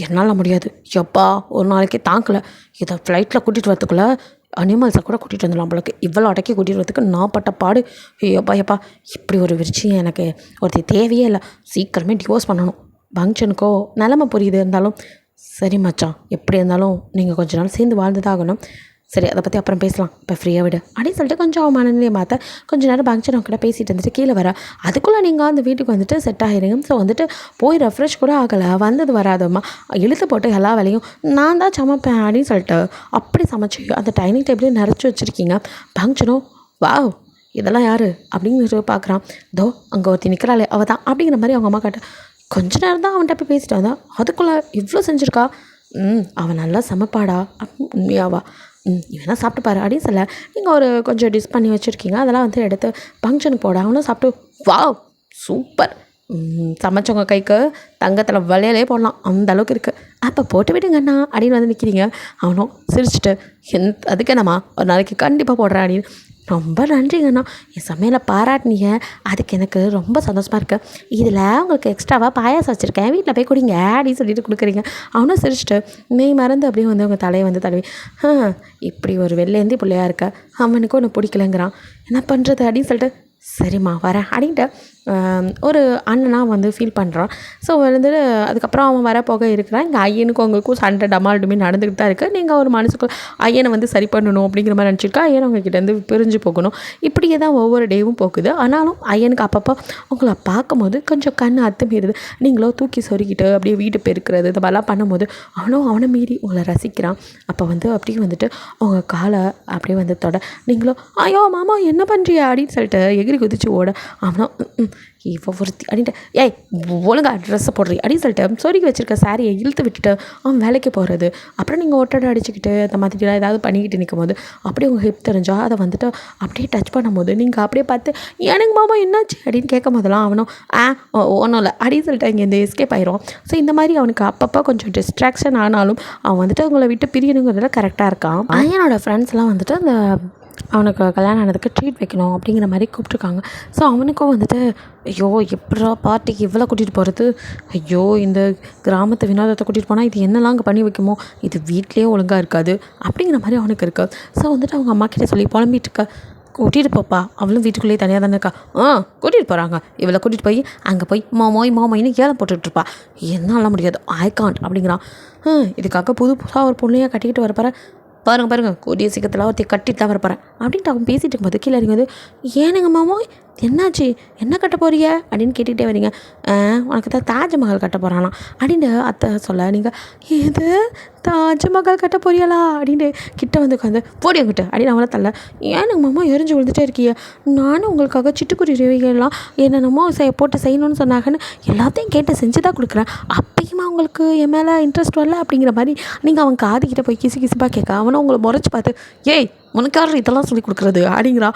என்னால் முடியாது, எப்பா ஒரு நாளைக்கு தாக்கலை, இதை ஃப்ளைட்டில் கூட்டிகிட்டு வரதுக்குள்ளே அனிமல்ஸை கூட கூட்டிகிட்டு வந்துடலாம் நம்மளுக்கு, இவ்வளோ அடக்கி கூட்டிகிட்டு வரதுக்கு நான் பட்ட பாடு, எப்பா இப்படி ஒரு விஷயம் எனக்கு ஒருத்தர் தேவையே இல்லை, சீக்கிரமே டிவோர்ஸ் பண்ணணும். பங்க்ஷனுக்கோ நிலமை புரியுது, இருந்தாலும் சரி மச்சான் எப்படி இருந்தாலும் நீங்கள் கொஞ்ச நாள் சேர்ந்து வாழ்ந்துதாகணும், சரி அதை பற்றி அப்புறம் பேசலாம், இப்போ ஃப்ரீயாக விடு அப்படின்னு சொல்லிட்டு கொஞ்சம் மனநிலையை மாற்ற கொஞ்சம் நேரம் பங்க்ஷன் அவங்க கிட்ட பேசிட்டு கீழே வர, அதுக்குள்ளே நீங்கள் அந்த வீட்டுக்கு செட் ஆகிடுங்க. ஸோ போய் ரெஃப்ரெஷ் கூட ஆகலை, வந்தது வராதம்மா இழுத்து போட்டு எல்லா வேலையும் நான் தான் சமைப்பேன் அப்படின்னு சொல்லிட்டு அப்படி சமைச்சு அந்த டைனிங் டேபிளையும் நிறச்சி வச்சுருக்கீங்க. பங்க்ஷனும் வாவ் இதெல்லாம் யார் அப்படின்னு பார்க்குறான், தோ அங்கே ஒருத்தி நிற்கிறாளே அவள் தான் அப்படிங்கிற மாதிரி அவங்க அம்மா கேட்ட, கொஞ்ச நேரம் தான் அவன்கிட்ட போய் பேசிட்டு வந்தான், அதுக்குள்ளே இவ்வளோ செஞ்சுருக்கா, அவன் நல்லா சமைப்பாடா, உண்மையாவா, இவனா சாப்பிட்டு பாரு அப்படின்னு சொல்ல, நீங்கள் ஒரு கொஞ்சம் டிஷ் பண்ணி வச்சுருக்கீங்க, அதெல்லாம் எடுத்து ஃபங்க்ஷனுக்கு போட, அவனும் சாப்பிட்டு வாவ் சூப்பர், சமைச்சவங்க கைக்கு தங்கத்தில் வளையலே போடலாம் அந்த அளவுக்கு இருக்குது, அப்போ போட்டு விடுங்கண்ணா அப்படின்னு நிற்கிறீங்க. அவனும் சிரிச்சுட்டு அதுக்கு என்னம்மா ஒரு நாளைக்கு கண்டிப்பாக போடுறேன் அப்படின்னு, ரொம்ப நன்றிங்கண்ணா என் சமையலை பாராட்டினீங்க, அதுக்கு எனக்கு ரொம்ப சந்தோஷமாக இருக்குது, இதில் உங்களுக்கு எக்ஸ்ட்ராவாக பாயாசம் வச்சுருக்கேன் வீட்டில் போய் குடிங்க அப்படின்னு சொல்லிட்டு கொடுக்குறீங்க. அவனும் சிரிச்சிட்டு மெய் மறந்து அப்படியே அவங்க தலையை தடவி, இப்படி ஒரு வெள்ளேந்தி பிள்ளையா இருக்க, அவனுக்கு ஒன்று பிடிக்கலங்கிறான், என்ன பண்ணுறது அப்படின்னு சொல்லிட்டு, சரிம்மா வரேன் அப்படின்ட்டு ஒரு அண்ணனாக வந்து ஃபீல் பண்ணுறான். ஸோ வந்துட்டு அதுக்கப்புறம் அவன் வர போக இருக்கிறான். இங்கே ஐயனுக்கும் அவங்களுக்கும் சண்டை டமால்டுமே நடந்துக்கிட்டு தான் இருக்குது. நீங்கள் ஒரு மனசுக்குள்ள ஐயனை வந்து சரி பண்ணணும் அப்படிங்கிற மாதிரி நினச்சிருக்கா. ஐயன் அவங்கக்கிட்டேருந்து பிரிஞ்சு போகணும். இப்படியே தான் ஒவ்வொரு டேவும் போகுது. ஆனாலும் ஐயனுக்கு அப்பப்போ உங்களை பார்க்கும்போது கொஞ்சம் கண் அத்துமீறுது. நீங்களோ தூக்கி சொருகிட்டு அப்படியே வீட்டு பெருக்கிறது இந்த மாதிரிலாம் பண்ணும்போது அவனை மீறி உங்களை ரசிக்கிறான். அப்போ வந்து அப்படியே வந்துட்டு அவங்க காலை அப்படியே வந்து தொட நீங்களோ ஐயோ மாமா என்ன பண்ணுறியா அப்படின்னு சொல்லிட்டு எகிரி குதிச்சு ஓட அவனும் இவ ஒருத்தி அப்படின்ட்டு ஏய் ஒழுங்கா ட்ரெஸ்ஸை போடுறீ அப்படின்னு சொல்லிட்டு சொருகி வச்சுருக்க சாரியை இழுத்து விட்டுட்டு அவன் வேலைக்கு போகிறது. அப்புறம் நீங்கள் ஒட்டடை அடிச்சுக்கிட்டு அந்த மாதிரிலாம் ஏதாவது பண்ணிக்கிட்டு நிற்கும் போது அப்படியே உங்கள் ஹிப் தெரிஞ்சால் அதை வந்துட்டு அப்படியே டச் பண்ணும்போது நீங்கள் அப்படியே பார்த்து எனக்கு மாமா என்னாச்சு அப்படின்னு கேட்கும் போதெல்லாம் அவனும் ஒன்றும் இல்லை அப்படின்னு சொல்லிட்டு இங்கே இந்த எஸ்கேப் ஆயிரும். ஸோ இந்த மாதிரி அவனுக்கு அப்பப்போ கொஞ்சம் டிஸ்ட்ராக்ஷன் ஆனாலும் அவன் வந்துட்டு அவங்கள விட்டு பிரியணுங்கிறதுல கரெக்டாக இருக்கான். ஐயனோட ஃப்ரெண்ட்ஸ்லாம் வந்துட்டு அந்த அவனுக்கு கல்யாணம் ஆனதுக்கு ட்ரீட் வைக்கணும் அப்படிங்கிற மாதிரி கூப்பிட்ருக்காங்க. ஸோ அவனுக்கும் வந்துட்டு ஐயோ எப்படா பார்ட்டிக்கு இவ்வளோ கூட்டிகிட்டு போகிறது, ஐயோ இந்த கிராமத்து வினோதத்தை கூட்டிகிட்டு போனால் இது என்னெல்லாம் அங்கே பண்ணி வைக்குமோ, இது வீட்லேயே ஒழுங்காக இருக்காது அப்படிங்கிற மாதிரி அவனுக்கு இருக்குது. ஸோ வந்துட்டு அவங்க அம்மா கிட்டே சொல்லி புலம்பிட்டு இருக்க கூட்டிகிட்டு போப்பா அவளும் வீட்டுக்குள்ளேயே தனியாக தானே இருக்கா. கூட்டிகிட்டு போகிறாங்க இவளை கூட்டிகிட்டு போய் அங்கே போய் மாமோயின்னு ஏலம் போட்டுட்ருப்பா, என்னால் முடியாது ஐ காண்ட் அப்படிங்கிறான். இதுக்காக புதுசாக ஒரு பொண்ணையாக கட்டிக்கிட்டு வரப்பாரு பாருங்கள் கூடிய சீக்கிரத்தில் ஒருத்தி கட்டிட்டு தான் வரப்போகிறேன் அப்படின்ட்டு அவன் பேசிகிட்டு இருக்கும்போது கீழே இறங்கும்போது ஏனுங்க மாமோ என்னாச்சு என்ன கட்ட போறீங்க அப்படின்னு கேட்டுக்கிட்டே வரீங்க. உனக்கு தான் தாஜ்மஹால் கட்ட போகிறானா அப்படின்னு அத்தை சொல்ல நீங்கள் இது தாஜ்மஹால் கட்ட போறியலா அப்படின்ட்டு கிட்ட வந்து உட்காந்து போடி உங்ககிட்ட அப்படின்னு அவனை தள்ள ஏனுங்க மாமா எரிஞ்சு விழுந்துட்டே இருக்கீங்க, நானும் உங்களுக்காக சிட்டுக்குருவி ரவிகள்லாம் என்னென்னமோ போட்டு செய்யணும்னு சொன்னாங்கன்னு எல்லாத்தையும் கேட்டு செஞ்சு தான் கொடுக்குறேன், அப்பயுமா உங்களுக்கு என் மேலே இன்ட்ரெஸ்ட் வரல அப்படிங்கிற மாதிரி நீங்கள் அவன் காதுகிட்ட போய் கிசுபாக கேட்க அவனை உங்களை முறைச்சி பார்த்து ஏய் உனக்கு யாரும் இதெல்லாம் சொல்லி கொடுக்குறது அப்படிங்கிறா.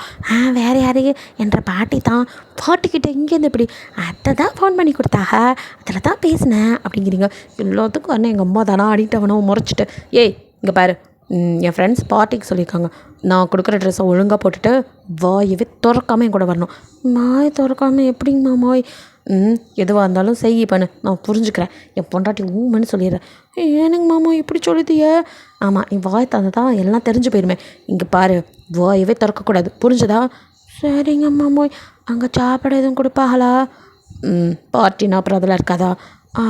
வேறு யாரையே என்ற பாட்டி தான் பாட்டிக்கிட்ட இங்கேருந்து இப்படி அத்தை தான் ஃபோன் பண்ணி கொடுத்தாக அதில் தான் பேசினேன் அப்படிங்கிறீங்க. எல்லாத்துக்கும் அண்ணன் எங்கள் அம்மா தானா அப்படின்ட்டு அவனை முறைச்சிட்டு ஏய் இங்கே பாரு என் ஃப்ரெண்ட்ஸ் பார்ட்டிக்கு சொல்லியிருக்காங்க, நான் கொடுக்குற ட்ரெஸ்ஸை ஒழுங்காக போட்டுட்டு வாயவே திறக்காமல் என் கூட வரணும். மாய் திறக்காமல் எப்படிங்கம்மா மாய் எதுவாக இருந்தாலும் செய்ய பண்ணு நான் புரிஞ்சுக்கிறேன், என் பொண்டாட்டி ஊமன்னு சொல்லிடுறேன். ஏனுங்க மாமா இப்படி சொல்லுதிய, ஆமாம் என் வாய் தந்து தான் எல்லாம் தெரிஞ்சு போயிருமே, இங்கே பாரு வாயவே திறக்கக்கூடாது புரிஞ்சுதா. சரிங்க மாமோய் அங்கே சாப்பிட எதுவும் கொடுப்பாங்களா, பார்ட்டினா அப்புறம் அதெல்லாம் இருக்காதா,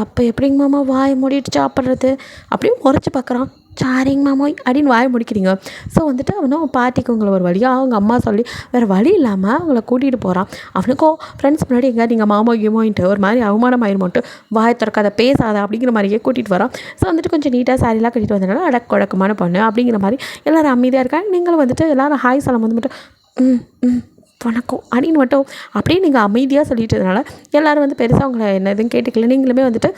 அப்போ எப்படிங்க மாமா வாய் மூடிட்டு சாப்பிட்றது அப்படியே முறைச்சி பார்க்குறான். சாரிங்க மாமோய் அப்படின்னு வாய் முடிக்கிறீங்க. ஸோ வந்துட்டு அவனும் பார்ட்டிக்கு உங்களை ஒரு வழியாக அவங்க அம்மா சொல்லி வேறு வழி இல்லாமல் அவங்கள கூட்டிகிட்டு போகிறான். அவனுக்கும் ஃப்ரெண்ட்ஸ் முன்னாடி எங்கே நீங்கள் மாமோகியமோன்ட்டு ஒரு மாதிரி அவமானம் ஆயிருமோன்ட்டு வாய் திறக்காத பேசாத அப்படிங்கிற மாதிரியே கூட்டிகிட்டு வரான். ஸோ வந்துட்டு கொஞ்சம் நீட்டாக சாரிலாம் கட்டிட்டு வந்ததுனால அடக்கொடக்கமான பொண்ணு அப்படிங்கிற மாதிரி எல்லோரும் அமைதியாக இருக்காங்க. நீங்களும் வந்துட்டு எல்லோரும் ஹாய் சொல்லும் போது மட்டும் வணக்கம் அப்படின்னு மட்டும் அப்படியே நீங்கள் அமைதியாக சொல்லிட்டதுனால எல்லோரும் வந்து பெருசாக அவங்கள என்ன எதுவும் கேட்டுக்கல. நீங்களுமே வந்துட்டு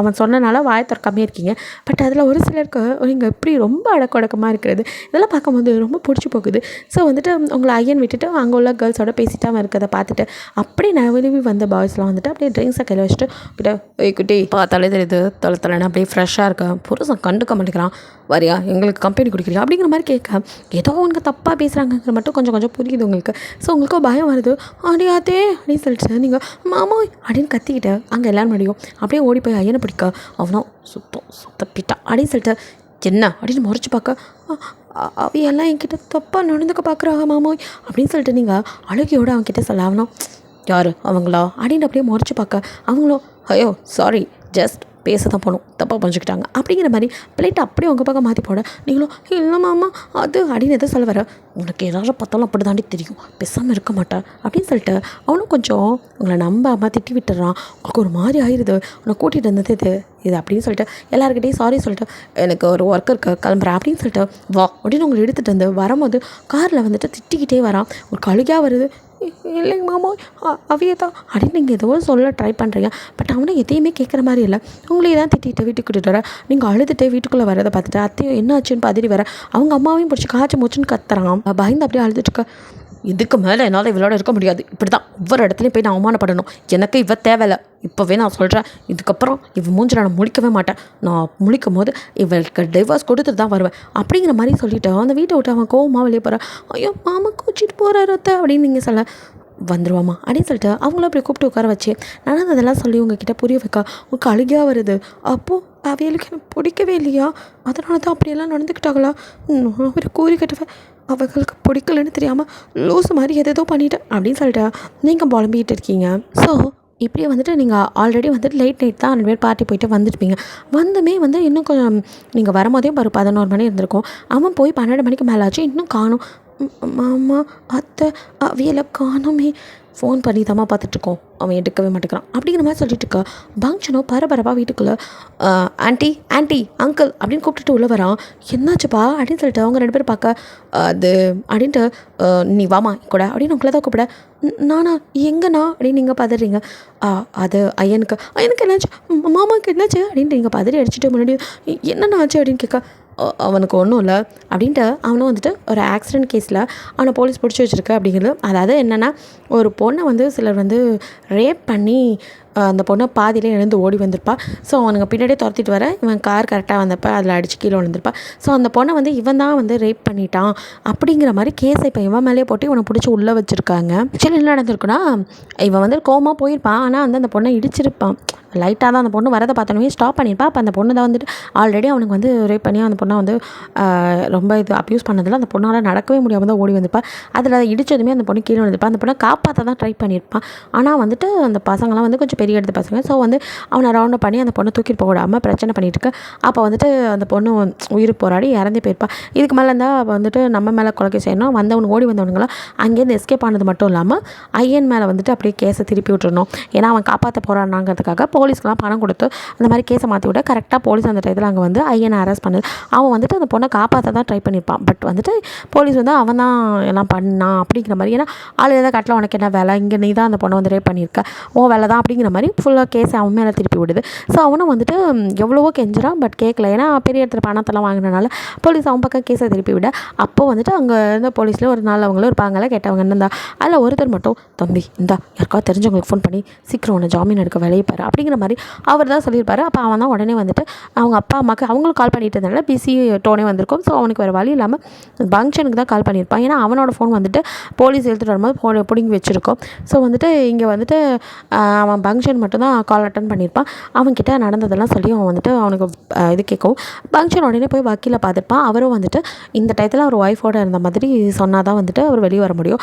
அவன் சொன்னனால வாயை திறக்காமே இருக்கீங்க. பட் அதில் ஒரு சிலருக்கு நீங்கள் எப்படி ரொம்ப அடக்கொடக்கமாக இருக்கிறது இதெல்லாம் பார்க்கும்போது ரொம்ப பிடிச்சி போகுது. ஸோ வந்துட்டு உங்களை ஐயன் விட்டுட்டு அங்கே உள்ள கேர்ள்ஸோட பேசிட்டு அவன் இருக்கிறத பார்த்துட்டு அப்படியே நழுவி வந்த பாய்ஸ்லாம் வந்துட்டு அப்படியே ட்ரிங்க்ஸை கையில் வச்சுட்டு கிட்ட குட்டி பார்த்தாலே தெரியுது தொலைத்தலைன்னு அப்படியே ஃப்ரெஷ்ஷாக இருக்கேன், புருஷன் கண்டுக்க மாட்டேங்கிறான், வரியா எங்களுக்கு கம்பெனி கொடுக்குறியா அப்படிங்கிற மாதிரி கேட்க ஏதோ உனக்கு தப்பாக பேசுகிறாங்கிற மட்டும் கொஞ்சம் புரியுது உங்களுக்கு. ஸோ உங்களுக்கு பயம் வருது. அடியாத்தே அப்படின்னு சொல்லிட்டு நீங்கள் மாமோய் அப்படின்னு கத்திக்கிட்டு அங்கே எல்லோரும் முடியும் அப்படியே ஓடி போய் ஐயனை பிடிக்க அவனும் சுத்தப்பிட்டா அப்படின்னு சொல்லிட்டு என்ன அப்படின்னு முறைச்சி பார்க்க அவையெல்லாம் என்கிட்ட தப்பாக நடந்துக்க பார்க்குறாங்க மாமோய் அப்படின்னு சொல்லிட்டு நீங்கள் அழுகையோடு அவன்கிட்ட சொல்ல அவனும் யார் அவங்களா அப்படின்னு அப்படியே முறைச்சி பார்க்க அவங்களும் ஐயோ சாரி ஜஸ்ட் பேச தான் போகணும் தப்பாக புரிஞ்சுக்கிட்டாங்க அப்படிங்கிற மாதிரி பிளேட்டை அப்படியே உங்கள் பக்கம் மாற்றி போட நீங்களும் இல்லை மாமா அது அப்படின்னு எதை சொல்ல வர உனக்கு எல்லாரும் பார்த்தாலும் அப்படி தாண்டி தெரியும் பேசாமல் இருக்க மாட்டேன் அப்படின்னு சொல்லிட்டு அவனும் கொஞ்சம் உங்களை நம்பாமல் திட்டி விட்டுறான். உங்களுக்கு ஒரு மாதிரி ஆயிடுது, உன்னை கூட்டிகிட்டு வந்தது இது அப்படின்னு சொல்லிட்டு எல்லாருக்கிட்டையும் சாரி சொல்லிட்டு எனக்கு ஒரு ஒர்க் இருக்குது கிளம்புறேன் அப்படின்னு சொல்லிட்டு வா அப்படின்னு உங்களை எடுத்துகிட்டு வந்து வரும்போது காரில் வந்துட்டு திட்டிக்கிட்டே வரான். ஒரு கழுகையாக வருது. இல்லைங்க மாமா அவையே தான் அப்படின்னு நீங்கள் ஏதோ சொல்ல ட்ரை பண்ணுறீங்க. பட் அவனை எதையுமே கேட்குற மாதிரி இல்லை. உங்களே தான் திட்டிகிட்டு வீட்டுக்கு கூட்டிகிட்டு வர நீங்கள் அழுதுட்டு வீட்டுக்குள்ளே வரதை பார்த்துட்டு அத்தையும் என்ன ஆச்சுன்னு பதறி வர அவங்க அம்மாவையும் பிடிச்சி காய்ச்சி மூச்சுன்னு கத்துறான். பயந்து அப்படியே அழுதுட்டுருக்க இதுக்கு மேலே என்னால் இவளோட இருக்க முடியாது, இப்படி தான் ஒவ்வொரு இடத்துலையும் போய் நான் அவமானப்படணும், எனக்கு இவ தேவையில்லை, இப்போவே நான் சொல்கிறேன் இதுக்கப்புறம் இவ மூஞ்சில் நான் முழிக்கவே மாட்டேன், நான் முழிக்கும் போது இவளுக்கு டிவோர்ஸ் கொடுத்துட்டு தான் வருவேன் அப்படிங்கிற மாதிரி சொல்லிவிட்டு அந்த வீட்டை விட்டு அவன் கோவமாக வெளியே போகிறான். ஐயோ மாமா கூச்சிட்டு போகிறாரு அத்தை அப்படின்னு நீங்கள் சொல்ல வந்துருவாமா அப்படின்னு சொல்லிட்டு அவங்களும் அப்படி கூப்பிட்டு உட்கார வச்சு நானும் அதெல்லாம் சொல்லி உங்ககிட்ட புரிய வைக்க உங்களுக்கு அழுகையாக வருது. அப்போது அவைகளுக்கு எனக்கு பிடிக்கவே இல்லையா, அதனால தான் அப்படியெல்லாம் நடந்துக்கிட்டாங்களா, ஒரு கூறி கட்டுவேன், அவர்களுக்கு பிடிக்கலன்னு தெரியாமல் லூஸ் மாதிரி எதோ பண்ணிட்டேன் அப்படின்னு சொல்லிட்டு நீங்கள் புலம்பிகிட்டு இருக்கீங்க. ஸோ இப்படியே வந்துட்டு நீங்கள் ஆல்ரெடி வந்துட்டு லேட் நைட் தான் 2 பேர் பார்ட்டி போயிட்டு வந்துருப்பீங்க. வந்துமே வந்து இன்னும் கொஞ்சம் நீங்கள் வரும்போதே ஒரு 11 மணி இருந்திருக்கும். அவன் போய் 12 மணிக்கு மேலே ஆச்சு, இன்னும் காணும். மாமா அத்தை அவியலை காணுமே, ஃபோன் பண்ணி தாம்மா பார்த்துட்ருக்கோம், அவன் எடுக்கவே மாட்டேங்கிறான் அப்படிங்கிற மாதிரி சொல்லிட்டு இருக்கா. பங்க்ஷனோ பரபரப்பாக வீட்டுக்குள்ளே ஆன்ட்டி ஆன்ட்டி அங்கிள் அப்படின்னு கூப்பிட்டுட்டு உள்ளே வரான். என்னாச்சுப்பா அப்படின்னு சொல்லிட்டு அவங்க 2 பேர் பார்க்க அது அப்படின்ட்டு நீ வாமா கூட அப்படின்னு உங்களை தான் கூப்பிட. நானா எங்கண்ணா அப்படின்னு நீங்கள் பதறீங்க. அது ஐயனுக்கு என்னாச்சு, மாமாவுக்கு என்னாச்சு அப்படின்ட்டு நீங்கள் பதறி அடிச்சுட்டு முன்னாடி என்னென்ன ஆச்சு அப்படின்னு கேட்க அவனுக்கு ஒன்றும் இல்லை அப்படின்ட்டு அவனும் வந்துட்டு ஒரு ஆக்சிடென்ட் கேஸில் அவனை போலீஸ் பிடிச்சி வச்சுருக்கு அப்படிங்கிறது. அதாவது என்னென்னா ஒரு பொண்ணை வந்து சிலர் வந்து ரேப் பண்ணி அந்த பொண்ணை பாதியிலே எழுந்து ஓடி வந்திருப்பா. ஸோ அவனுங்க பின்னாடியே துரத்திட்டு வர இவன் கார் கரெக்டாக வந்தப்போ அதில் அடித்து கீழே விழுந்திருப்பா. ஸோ அந்த பொண்ணை வந்து இவன் தான் வந்து ரேப் பண்ணிட்டான் அப்படிங்கிற மாதிரி கேஸை இப்போ இவன் மேலேயே போட்டு இவனை பிடிச்சி உள்ளே வச்சுருக்காங்க. ஆக்சுவலி என்ன நடந்திருக்குன்னா, இவன் வந்து கோமா போயிருப்பான், ஆனால் வந்து அந்த பொண்ணை இடிச்சிருப்பான். லைட்டாக தான் அந்த பொண்ணு வரதை பார்த்தோன்னே ஸ்டாப் பண்ணியிருப்பா. அப்போ அந்த பொண்ணு தான் வந்துட்டு ஆல்ரெடி அவனுக்கு வந்து ரேப் பண்ணி அந்த பொண்ணை வந்து ரொம்ப இது அப்யூஸ் பண்ணதில் அந்த பொண்ணால் நடக்கவே முடியாமல் தான் ஓடி வந்திருப்பா. அதில் இடித்ததுமே அந்த பொண்ணு கீழே வந்திருப்பா. அந்த பொண்ணை காப்பாற்ற தான் ட்ரை பண்ணியிருப்பான். ஆனால் வந்துட்டு அந்த பசங்களாம் வந்து கொஞ்சம் பெரிய எடுத்து பசங்க. ஸோ வந்து அவனை ரவுண்ட் பண்ணி அந்த பொண்ணை தூக்கிட்டு போக விடாமல் பிரச்சனை பண்ணிட்டு இருக்க. அப்போ வந்துட்டு அந்த பொண்ணு உயிருக்கு போராடி இறந்தே போயிருப்பா. இதுக்கு மேலே இருந்தால் வந்துட்டு நம்ம மேலே கொலைக்கை செய்யணும். ஓடி வந்தவனுங்களாம் அங்கேருந்து எஸ்கேப் ஆனது மட்டும் இல்லாமல் ஐயன் மேலே வந்துட்டு அப்படியே கேஸை திருப்பி விட்டுறணும். ஏன்னா அவன் காப்பாற்ற போகிறானாங்கிறதுக்காக போலீஸ்க்கெலாம் பணம் கொடுத்து அந்த மாதிரி கேஸை மாற்றி விட கரெக்டாக போலீஸ் அந்த டயத்தில் அங்கே வந்து ஐயனை அரெஸ்ட் பண்ணுது. அவன் வந்துட்டு அந்த பொண்ணை காப்பாற்ற தான் ட்ரை பண்ணியிருப்பான். பட் வந்துட்டு போலீஸ் வந்து அவன் தான் எல்லாம் பண்ணான் அப்படிங்கிற மாதிரி, ஏன்னா ஆள் ஏதாவது கட்டில் உனக்கு என்ன வேலை, இங்கே நீ தான் அந்த பொண்ணை வந்து ரேப் பண்ணியிருக்க, ஓ வேலை தான் அப்படிங்கிற மாதிரி ஃபுல்லாக கேஸ் அவன் மேலே திருப்பி விடுது. ஸோ அவனும் வந்துட்டு எவ்வளவோ கெஞ்சுறான், பட் கேட்கல. ஏன்னா பெரிய இடத்துல பணத்தெல்லாம் வாங்கினனால போலீஸ் அவன் பக்கம் கேஸை திருப்பி விட. அப்போ வந்துட்டு அங்கே இருந்த போலீஸில் ஒரு நாள் அவங்களும் இருப்பாங்கல்ல கேட்டவங்க என்னந்தா, அதில் ஒருத்தர் மட்டும் தம்பி இந்தா யாருக்காவது தெரிஞ்சவங்களுக்கு ஃபோன் பண்ணி சீக்கிரம் உன்னை ஜாமீன் எடுக்க விளையப்பாரு அப்படிங்கிற மாதிரி அவர் தான் சொல்லியிருப்பாரு. அப்போ அவன் தான் உடனே வந்துட்டு அவங்க அப்பா அம்மாவுக்கு அவங்களும் கால் பண்ணிட்டு இருந்தனால பிசி டோனே வந்திருக்கும். ஸோ அவனுக்கு வேறு வழி இல்லாமல் பங்க்ஷனுக்கு தான் கால் பண்ணியிருப்பான். ஏன்னா அவனோட ஃபோன் வந்துட்டு போலீஸ் எடுத்துகிட்டு வரும்போது பிடிங்கி வச்சுருக்கோம். ஸோ வந்துட்டு இங்கே வந்துட்டு அவன் பங்க்ஷன் மட்டும்தான் கால் அட்டன் பண்ணியிருப்பான். அவன்கிட்ட நடந்ததெல்லாம் சொல்லி அவன் வந்துட்டு அவனுக்கு இது கேட்கவும் பங்க்ஷன் உடனே போய் வக்கீலை பார்த்துருப்பான். அவரும் வந்துட்டு இந்த டயத்தில் அவர் ஒய்ஃபோடு இருந்த மாதிரி சொன்னால் தான் வந்துட்டு அவர் வெளியே வர முடியும்,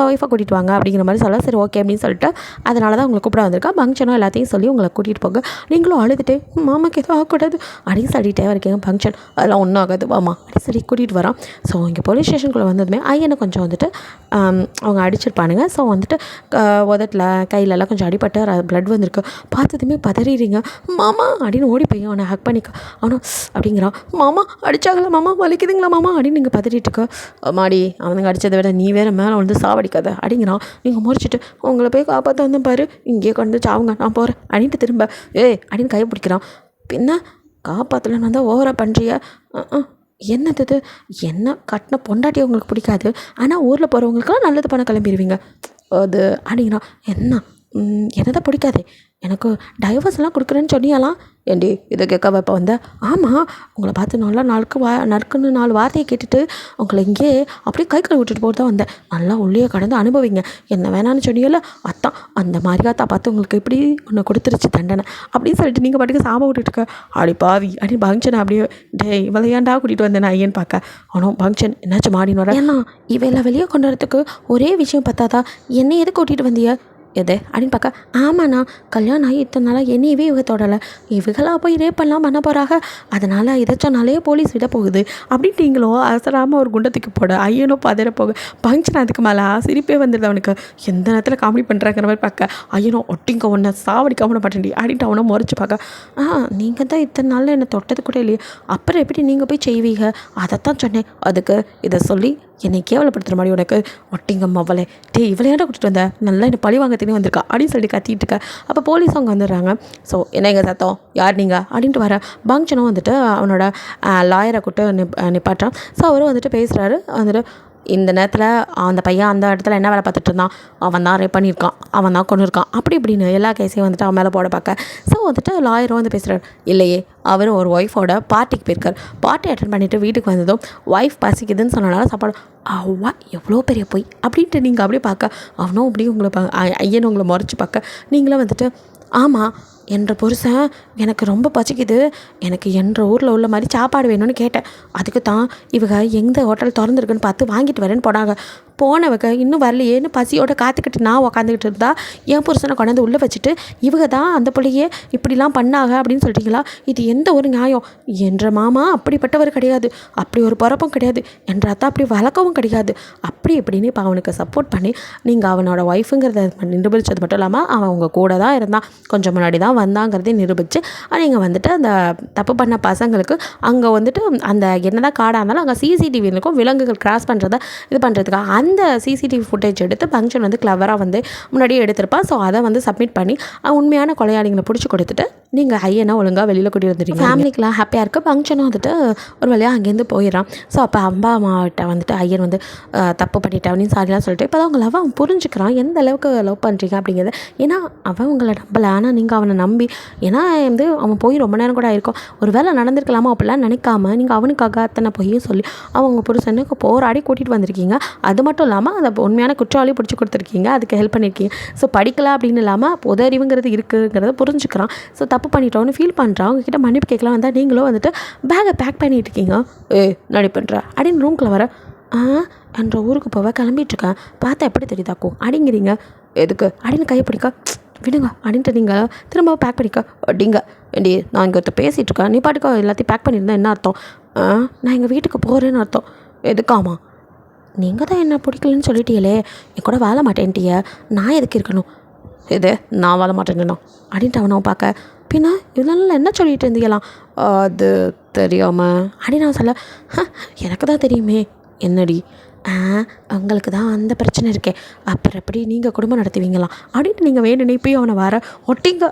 ஒய்ஃபை கூட்டிகிட்டு வாங்க அப்படிங்கிற மாதிரி சொல்ல சரி ஓகே அப்படின்னு சொல்லிட்டு அதனால தான் உங்களை கூப்பிட வந்திருக்கா. பங்க்ஷனும் எல்லாத்தையும் சொல்லி உங்களை கூட்டிகிட்டு போங்க, நீங்களும் அழுதுட்டு மாமாக்கு எதுவும் ஆகக்கூடாது அப்படின்னு சொல்லிட்டே இருக்கீங்க. ஃபங்க்ஷன் அதெல்லாம் ஒன்றும் ஆகாது வாமா அப்படின்னு சொல்லி கூட்டிகிட்டு வரான். ஸோ இங்கே போலீஸ் ஸ்டேஷனுக்குள்ளே வந்ததுமே ஐயனை கொஞ்சம் வந்துட்டு அவங்க அடிச்சிருப்பானுங்க. ஸோ வந்துட்டு உதட்டில் கையிலலாம் கொஞ்சம் அடிபட்டு ப்ளட் வந்திருக்கு. பார்த்ததுமே பதறிடுறீங்க. மாமா அப்படின்னு ஓடி போய் அவனை ஹக் பண்ணிக்க. அவனும் அப்படிங்கிறான், மாமா அடிச்சாங்களா மாமா, வலிக்குதுங்களா மாமா அப்படின்னு நீங்கள் பதறிட்டு இருக்க. மாடி அவனுங்க அடித்ததை விட நீ வேறு மேலே வந்து சாவடிக்காத அப்படிங்கிறான். நீங்கள் முறிச்சிட்டு உங்களை போய் காப்பாற்ற வந்தேன் பாரு, இங்கேயே கொண்டு சாவுங்க நான் போகிறேன் அப்படின்ட்டு திரும்ப அப்படின்னு கை பிடிக்கிறான். பின்ன காப்பாற்றலன்னு வந்தால் ஓவராக பண்ணுறிய, என்னது என்ன கட்டின பொண்டாட்டி உங்களுக்கு பிடிக்காது, ஆனால் ஊரில் போகிறவங்களுக்கெல்லாம் நல்லது பண்ண கிளம்பிடுவீங்க அது அப்படிங்கிறான். என்னதான் பிடிக்காதே, எனக்கு டைவர்ஸ்லாம் கொடுக்குறேன்னு சொன்னியாலாம் ஏண்டி இதை கேட்க வைப்ப வந்த. ஆமாம் உங்களை பார்த்து நல்லா நறுக்குன்னு 4 வார்த்தையை கேட்டுட்டு உங்களை இங்கே அப்படியே கை கழுவி விட்டுட்டு போட்டு தான் வந்தேன். நல்லா உள்ளே கடந்து அனுபவிங்க, என்ன வேணான்னு சொன்னியல அத்தான் அந்த மாதிரியாத்தா பார்த்து உங்களுக்கு எப்படி ஒன்று கொடுத்துருச்சு தண்டனை அப்படின்னு சொல்லிட்டு நீங்கள் பாட்டுக்கு சாப விட்டுட்டுருக்க. அப்படி பாவி அப்படின்னு பங்க்ஷன் அப்படியே டே இவளையாண்டா கூட்டிகிட்டு வந்தேன் நான் ஐயன்னு பார்க்க. ஆனால் பங்க்ஷன் என்னாச்சும் மாடின்னு வர, ஏன்னா இவையில் வெளியே கொண்டு வரதுக்கு ஒரே விஷயம் பார்த்தாதான் என்னை எது கூட்டிகிட்டு வந்திய எது அப்படின்னு பார்க்க. ஆமாண்ணா கல்யாணம் ஆகி இத்தனை நாளாக என்னையவே இவங்க தொடலை, இவங்களாக போய் ரேப்பெல்லாம் பண்ண போகிறாங்க, அதனால் இதை சொன்னாலே போலீஸ் விட போகுது அப்படின்ட்டீங்களோ அவசராமல் ஒரு குண்டத்துக்கு போட. ஐயனோ பதற போக. பங்க்ஷன் அதுக்கு மேலே சிரிப்பே வந்துடுது அவனுக்கு. எந்த நேரத்தில் காமெடி பண்ணுறாங்கிற மாதிரி பார்க்க. ஐயனோ ஒட்டிங்க ஒன்றை சாவடிக்காம பட்டண்டி அப்படின்ட்டு அவனை முறைச்சி பார்க்க. நீங்கள் தான் இத்தனை நாளில் என்னை தொட்டது கூட இல்லையே, அப்புறம் எப்படி நீங்கள் போய் செய்வீங்க, அதைத்தான் சொன்னேன். அதுக்கு இதை சொல்லி என்னை கேவலப்படுத்துகிற மாதிரி உனக்கு ஒட்டிங்க மவளே, இவளையாட கூட்டிகிட்டு வந்த நல்லா என்னை பழி வாங்க தினி வந்திருக்கா அப்படின்னு சொல்லிட்டு கத்திட்டு இருக்க. அப்போ போலீஸ் அவங்க வந்துடுறாங்க. ஸோ என்ன எங்கள் சத்தம் யார் நீங்கள் அப்படின்ட்டு வர. பங்க்ஷனும் வந்துட்டு அவனோட லாயரை கூட்டு நிப்பாட்டுறான். ஸோ அவரும் வந்துட்டு பேசுகிறாரு. வந்துட்டு இந்த நேரத்தில் அந்த பையன் அந்த இடத்துல என்ன வேலை பார்த்துட்டு இருந்தான், அவன் தான் ரேப் பண்ணியிருக்கான், அவன் தான் கொண்டு இருக்கான், அப்படி இப்படின்னு எல்லா கேஸையும் வந்துட்டு அவன் மேலே போட பார்க்க. ஸோ வந்துட்டு லாயரும் வந்து பேசுகிறார், இல்லையே அவரும் ஒரு ஒய்ஃபோட பார்ட்டிக்கு போயிருக்கார், பார்ட்டி அட்டன் பண்ணிவிட்டு வீட்டுக்கு வந்ததும் ஒய்ஃப் பசிக்குதுன்னு சொன்னனால சாப்பாடு. அவ்வா எவ்வளோ பெரிய போய் அப்படின்ட்டு நீங்கள் அப்படியே பார்க்க, அவனும் அப்படியே உங்களை ஐயன் உங்களை முறைச்சி பார்க்க, நீங்களும் வந்துட்டு ஆமாம் என்ற புருஷன் எனக்கு ரொம்ப பசிக்குது, எனக்கு என்ற ஊரில் உள்ள மாதிரி சாப்பாடு வேணும்னு கேட்டேன், அதுக்கு தான் இவங்க எந்த ஹோட்டல் திறந்துருக்குன்னு பார்த்து வாங்கிட்டு வரேன்னு போனாங்க. போனவங்க இன்னும் வரலையேன்னு பசியோடு காத்துக்கிட்டு நான் உக்காந்துக்கிட்டு இருந்தா என் புருஷனை கொண்டாந்து உள்ளே வச்சுட்டு இவங்க தான் அந்த பிள்ளையே இப்படிலாம் பண்ணாங்க அப்படின்னு சொல்லிட்டீங்களா? இது எந்த ஒரு நியாயம்? என்ற மாமா அப்படிப்பட்டவர் கிடையாது, அப்படி ஒரு பிறப்பும் கிடையாது, என்ற அத்தா அப்படி வளர்க்கவும் கிடையாது, அப்படி இப்படின்னு இப்போ அவனுக்கு சப்போர்ட் பண்ணி நீங்கள் அவனோட ஒய்ஃபுங்கிறத நிரூபித்தது மட்டும் இல்லாமல் அவன் உங்கள் கூட தான் இருந்தான், கொஞ்சம் முன்னாடி தான் வந்தாங்கிறதையும் நிரூபித்து நீங்கள் வந்துட்டு அந்த தப்பு பண்ண பசங்களுக்கு அங்கே வந்துட்டு அந்த என்னதான் காடாக இருந்தாலும் அங்கே சிசிடிவி இருக்கும், விலங்குகள் கிராஸ் பண்ணுறத இது பண்ணுறதுக்காக அந்த சிசிடிவி ஃபுட்டேஜ் எடுத்து பங்க்ஷன் வந்து கிளவராக வந்து முன்னாடியே எடுத்திருப்பான். ஸோ அதை வந்து சப்மிட் பண்ணி உண்மையான கொலையாளிகளை பிடிச்சி கொடுத்துட்டு நீங்கள் ஐயனா ஒழுங்காக வெளியில் கூட்டி வந்துடுறீங்க. ஃபேமிலிக்கெலாம் ஹாப்பியாக இருக்குது. ஃபங்க்ஷனும் வந்துட்டு ஒரு வழியாக அங்கேருந்து போயிடறான். ஸோ அப்போ அப்பா அம்மாவிட்ட வந்துட்டு ஐயன் வந்து தப்பு பண்ணிட்டேன் அப்படின்னு சாரிலாம் சொல்லிட்டு இப்போ தான் அவங்க லவ் அவன் புரிஞ்சுக்கிறான், எந்த அளவுக்கு லவ் பண்ணுறீங்க அப்படிங்கிறது. ஏன்னா அவன் உங்களை நம்பலை, ஆனால் நீங்கள் அவனை நம்பி, ஏன்னா வந்து அவன் போய் ரொம்ப நேரம் கூட ஆயிருக்கும், ஒரு வேளை நடந்திருக்கலாமா அப்படிலாம் நினைக்காம நீங்கள் அவனுக்காக அத்தனை பொய்யும் சொல்லி அவங்க புருஷனுக்கு போராடி கூட்டிகிட்டு வந்திருக்கீங்க. அது மட்டும் இல்லாமல் அந்த உண்மையான குற்றவாளியை பிடிச்சி கொடுத்துருக்கீங்க, அதுக்கு ஹெல்ப் பண்ணியிருக்கீங்க. ஸோ படிக்கலாம் அப்படின்னு இல்லாமல் பொது அறிவுங்கிறது இருக்குங்கிறத புரிஞ்சுக்கிறான். ஸோ தப்பு பண்ணிட்டோன்னு ஃபீல் பண்ணுறான். உங்ககிட்ட மன்னிப்பு கேட்கலாம் வந்தால் நீங்களும் வந்துட்டு பேக்கை பேக் பண்ணிட்டு இருக்கீங்க. நடி பண்ணுற அப்படின்னு ரூம்குள்ளே வர என்ற ஊருக்கு போக கிளம்பிட்டுருக்கேன், பார்த்தா எப்படி தெரியுதாக்கும் அப்படிங்கிறீங்க. எதுக்கு அப்படின்னு கையை பிடிக்க விடுங்க அப்படின்ட்டு நீங்கள் திரும்ப பேக் பண்ணிக்க அப்படிங்க. ஏண்டி நான் இங்கே ஒருத்தர் பேசிகிட்டு இருக்கேன், நீ பாட்டுக்க எல்லாத்தையும் பேக் பண்ணியிருந்தேன் என்ன அர்த்தம்? நான் எங்கள் வீட்டுக்கு போகிறேன்னு அர்த்தம். எதுக்காமா? நீங்கள் தான் என்ன பிடிக்கலன்னு சொல்லிட்டீங்களே, என் கூட வாழ மாட்டேன்ட்டிய, நான் எதுக்கு இருக்கணும்? இது நான் வாழ மாட்டேன்னா அப்படின்ட்டு அவனை பார்க்க, பின்ன இதெல்லாம் என்ன சொல்லிட்டு இருந்தீங்களாம்? அது தெரியாமல் அப்படின்னு நான் சொல்ல, எனக்கு தான் தெரியுமே. என்னடி? உங்களுக்கு தான் அந்த பிரச்சனை இருக்கே, அப்புறம் எப்படி நீங்கள் குடும்பம் நடத்துவீங்களாம் அப்படின்ட்டு நீங்கள் வேணுனே போய் அவனை வர